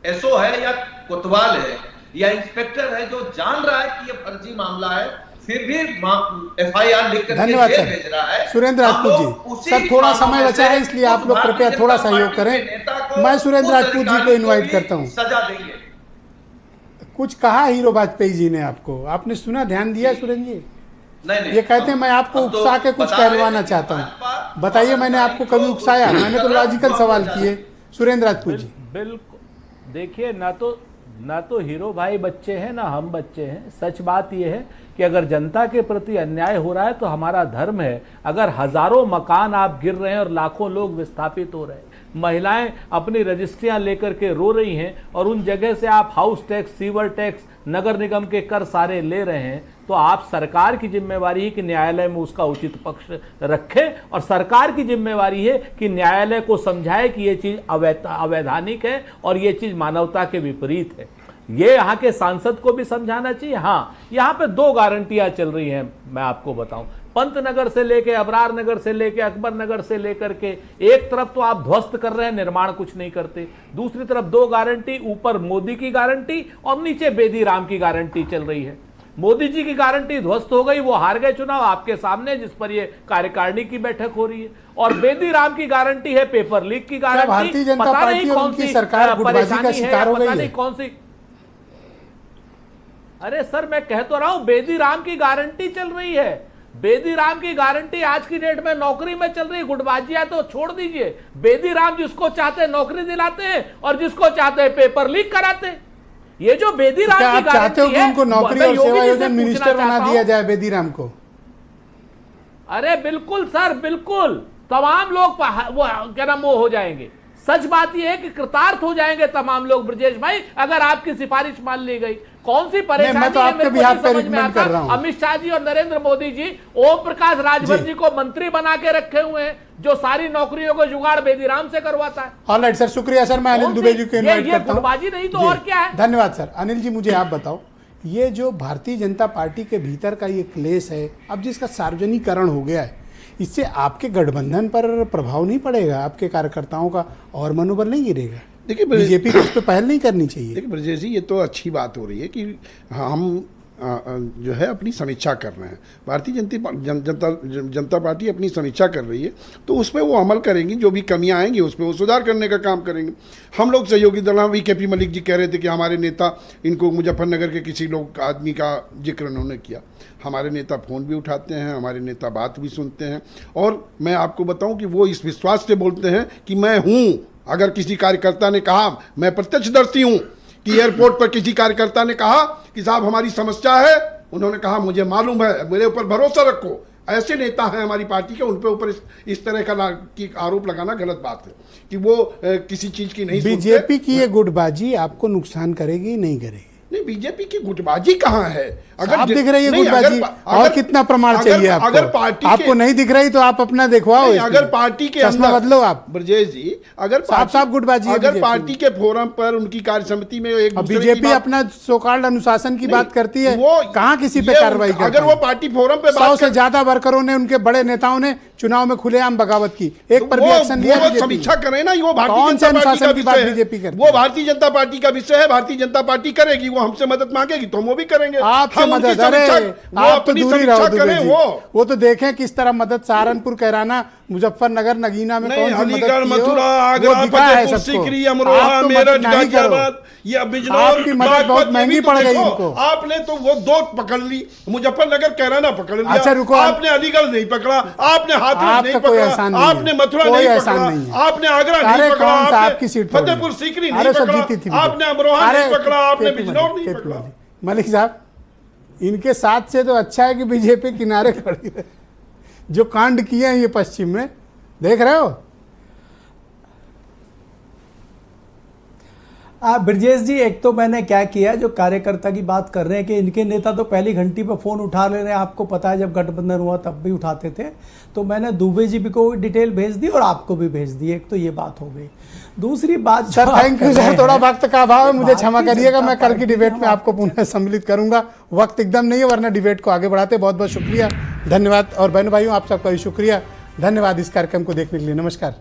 G: एसओ है या कोतवाल है या इंस्पेक्टर है जो जान रहा है कि ये फर्जी मामला है, फिर भी एफआईआर लिखकर
A: धन्यवाद
G: जेल भेज रहा है।
A: सुरेंद्र राजपूत जी, सर थोड़ा समय बचा है, इसलिए आप लोग कृपया थोड़ा सहयोग करें। मैं सुरेंद्र राजपूत जी को इनवाइट करता हूं।
G: सजा देंगे।
A: कुछ कहा हीरो वाजपेयी जी ने आपको, आपने सुना, ध्यान दिया सुरेंद्र जी?
G: नहीं,
A: ये कहते हैं मैं आपको उकसा के कुछ कहलवाना चाहता हूँ। बताइए, मैंने आपको कभी उकसाया? मैंने तो लॉजिकल सवाल किए। सुरेंद्र राजपूत जी,
H: बिल्कुल। देखिए, ना तो हीरो भाई बच्चे हैं ना हम बच्चे हैं। सच बात यह है कि अगर जनता के प्रति अन्याय हो रहा है तो हमारा धर्म है। अगर हजारों मकान आप गिर रहे हैं और लाखों लोग विस्थापित हो रहे हैं, महिलाएं अपनी रजिस्ट्रियां लेकर के रो रही हैं और उन जगह से आप हाउस टैक्स, सीवर टैक्स, नगर निगम के कर सारे ले रहे हैं, तो आप सरकार की जिम्मेवारी है कि न्यायालय में उसका उचित पक्ष रखे, और सरकार की जिम्मेवारी है कि न्यायालय को समझाए कि ये चीज अवैधानिक है और ये चीज मानवता के विपरीत है। ये यहाँ के सांसद को भी समझाना चाहिए। हाँ, यहाँ पे 2 गारंटियां चल रही हैं, मैं आपको बताऊं। पंतनगर से लेके, अबरार नगर से लेके, अकबर नगर से लेकर के, एक तरफ तो आप ध्वस्त कर रहे हैं, निर्माण कुछ नहीं करते, दूसरी तरफ 2 गारंटी, ऊपर मोदी की गारंटी और नीचे बेदी राम की गारंटी चल रही है। मोदी जी की गारंटी ध्वस्त हो गई, वो हार गए चुनाव आपके सामने, जिस पर ये कार्यकारिणी की बैठक हो रही है। और बेदी राम की गारंटी है पेपर लीक की गारंटी।
A: भारतीय जनता
H: पता
A: पार्टी
H: नहीं
A: और
H: कौन
A: उनकी
H: सी
A: सरकार गुटबाजी का शिकार हो गई है।
H: नहीं कौन सी। अरे सर, मैं कह तो रहा हूं, बेदी राम की गारंटी चल रही है। बेदी राम की गारंटी आज की डेट में नौकरी में चल रही है। गुटबाजिया तो छोड़ दीजिए, बेदी राम जिसको चाहते नौकरी दिलाते हैं और जिसको चाहते पेपर लीक कराते हैं। ये जो बेदी राम की गारंटी
A: चाहते हो कि उनको नौकरी और सेवा योजन मिनिस्टर बना दिया जाए बेदी राम को?
H: अरे बिल्कुल सर, बिल्कुल, तमाम लोग वो क्या नाम वो हो जाएंगे। सच बात यह है कि कृतार्थ हो जाएंगे तमाम लोग ब्रजेश भाई, अगर आपकी सिफारिश मान ली गई। कौन सी परेशानी
A: मैं तो आपके बिहार पे रिकमेंड कर रहा हूं।
H: अमित शाह जी और नरेंद्र मोदी जी ओम प्रकाश राजभर जी को मंत्री बना के रखे हुए हैं, जो सारी नौकरियों को जुगाड़ बेदी राम से करवाता है।
A: ऑलराइट सर, शुक्रिया सर। मैं अनिल दुबे जी को इनवाइट करता हूं।
H: गुटबाजी नहीं तो और क्या है।
A: धन्यवाद सर। अनिल जी, मुझे आप बताओ, ये जो भारतीय जनता पार्टी के भीतर का ये क्लेश है, अब जिसका सार्वजनिकरण हो गया है, इससे आपके गठबंधन पर प्रभाव नहीं पड़ेगा? आपके कार्यकर्ताओं का और मनोबल नहीं गिरेगा?
I: देखिए,
A: बीजेपी को इस पर पहल नहीं करनी चाहिए?
I: देखिए ब्रजेश जी, ये तो अच्छी बात हो रही है कि हम जो है अपनी समीक्षा कर रहे हैं। भारतीय जनता पार्टी अपनी समीक्षा कर रही है, तो उस पर वो अमल करेंगी। जो भी कमियां आएंगी उस पर वो सुधार करने का काम करेंगे। हम लोग सहयोगी दल, VKP मलिक जी कह रहे थे कि हमारे नेता, इनको मुजफ्फरनगर के किसी लोग आदमी का जिक्र उन्होंने किया। हमारे नेता फ़ोन भी उठाते हैं, हमारे नेता बात भी सुनते हैं, और मैं आपको बताऊं कि वो इस विश्वास से बोलते हैं कि मैं हूँ। अगर किसी कार्यकर्ता ने कहा, मैं प्रत्यक्षदर्शी हूँ कि एयरपोर्ट पर किसी कार्यकर्ता ने कहा कि साहब हमारी समस्या है, उन्होंने कहा मुझे मालूम है, मेरे ऊपर भरोसा रखो। ऐसे नेता हैं हमारी पार्टी के, उन पे ऊपर इस तरह का आरोप लगाना गलत बात है कि वो किसी चीज की नहीं।
A: बीजेपी की ये गुटबाजी आपको नुकसान करेगी नहीं करेगी? नहीं,
I: बीजेपी की गुटबाजी कहाँ है?
A: अगर आप दिख रही है गुटबाजी, और कितना प्रमाण चाहिए आपको?
I: अगर पार्टी
A: आपको नहीं दिख रही तो आप अपना दिखवाओ।
I: अगर पार्टी के
A: अंदर बदलो आप
I: ब्रजेश जी, अगर
A: साफ गुटबाजी,
I: अगर पार्टी के फोरम पर उनकी कार्य समिति में एक
A: बीजेपी अपना सोकाल्ड अनुशासन की बात करती है, वो कहाँ किसी पे कार्रवाई करती है?
I: अगर वो पार्टी फोरम पे
A: 100 से ज्यादा वर्करों ने, उनके बड़े नेताओं ने चुनाव में खुलेआम बगावत की, एक पर भी एक्शन लिया?
I: समीक्षा करें ना, वो भारतीय जनता पार्टी का
A: बीजेपी करती है।
I: वो भारतीय जनता पार्टी का विषय है, भारतीय जनता पार्टी करेगी। वो हमसे मदद मांगेगी तो हम वो भी करेंगे।
A: आपसे मदद? अरे आप तो दूरी रहो दुबे जी। वो तो देखें किस तरह मदद सहारनपुर, कैराना, मुजफ्फरनगर, नगीना में कौन सी मदद की
I: मथुरा, आगरा, फतेहपुर सीकरी, अमरोहा, मेरठ, गाजियाबाद, ये बिजनौर,
A: आपकी मदद बहुत महंगी पड़ गई इनको।
I: आपने तो वो 2 पकड़ ली, मुजफ्फरनगर, कैराना पकड़ लिया।
A: अच्छा रुको,
I: आपने अलीगढ़ नहीं पकड़ा, आपने हाथरस नहीं पकड़ा, आपने मथुरा नहीं पकड़ा, आपने आगरा नहीं पकड़ा, आपने फतेहपुर सीकरी नहीं पकड़ा, आपने अमरोहा नहीं पकड़ा, आपने बिजनौर नहीं पकड़ा।
A: मलिक साहब, इनके साथ से तो अच्छा है कि बीजेपी किनारे खड़ी है। जो कांड किए हैं ये पश्चिम में, देख रहे हो?
J: ब्रजेश जी, एक तो मैंने क्या किया, जो कार्यकर्ता की बात कर रहे हैं कि इनके नेता तो पहली घंटी पर फ़ोन उठा ले रहे हैं। आपको पता है जब गठबंधन हुआ तब भी उठाते थे, तो मैंने दुबे जी को डिटेल भेज दी और आपको भी भेज दी। एक तो ये बात हो गई। दूसरी बात,
A: सर थैंक यू सर, थोड़ा वक्त का अभाव है, मुझे क्षमा करिएगा। मैं कल की डिबेट में आपको पुनः सम्मिलित करूंगा। वक्त एकदम नहीं है, वरना डिबेट को आगे बढ़ाते। बहुत बहुत शुक्रिया, धन्यवाद। और बहन भाइयों, आप सबका भी शुक्रिया, धन्यवाद इस कार्यक्रम को देखने के लिए। नमस्कार।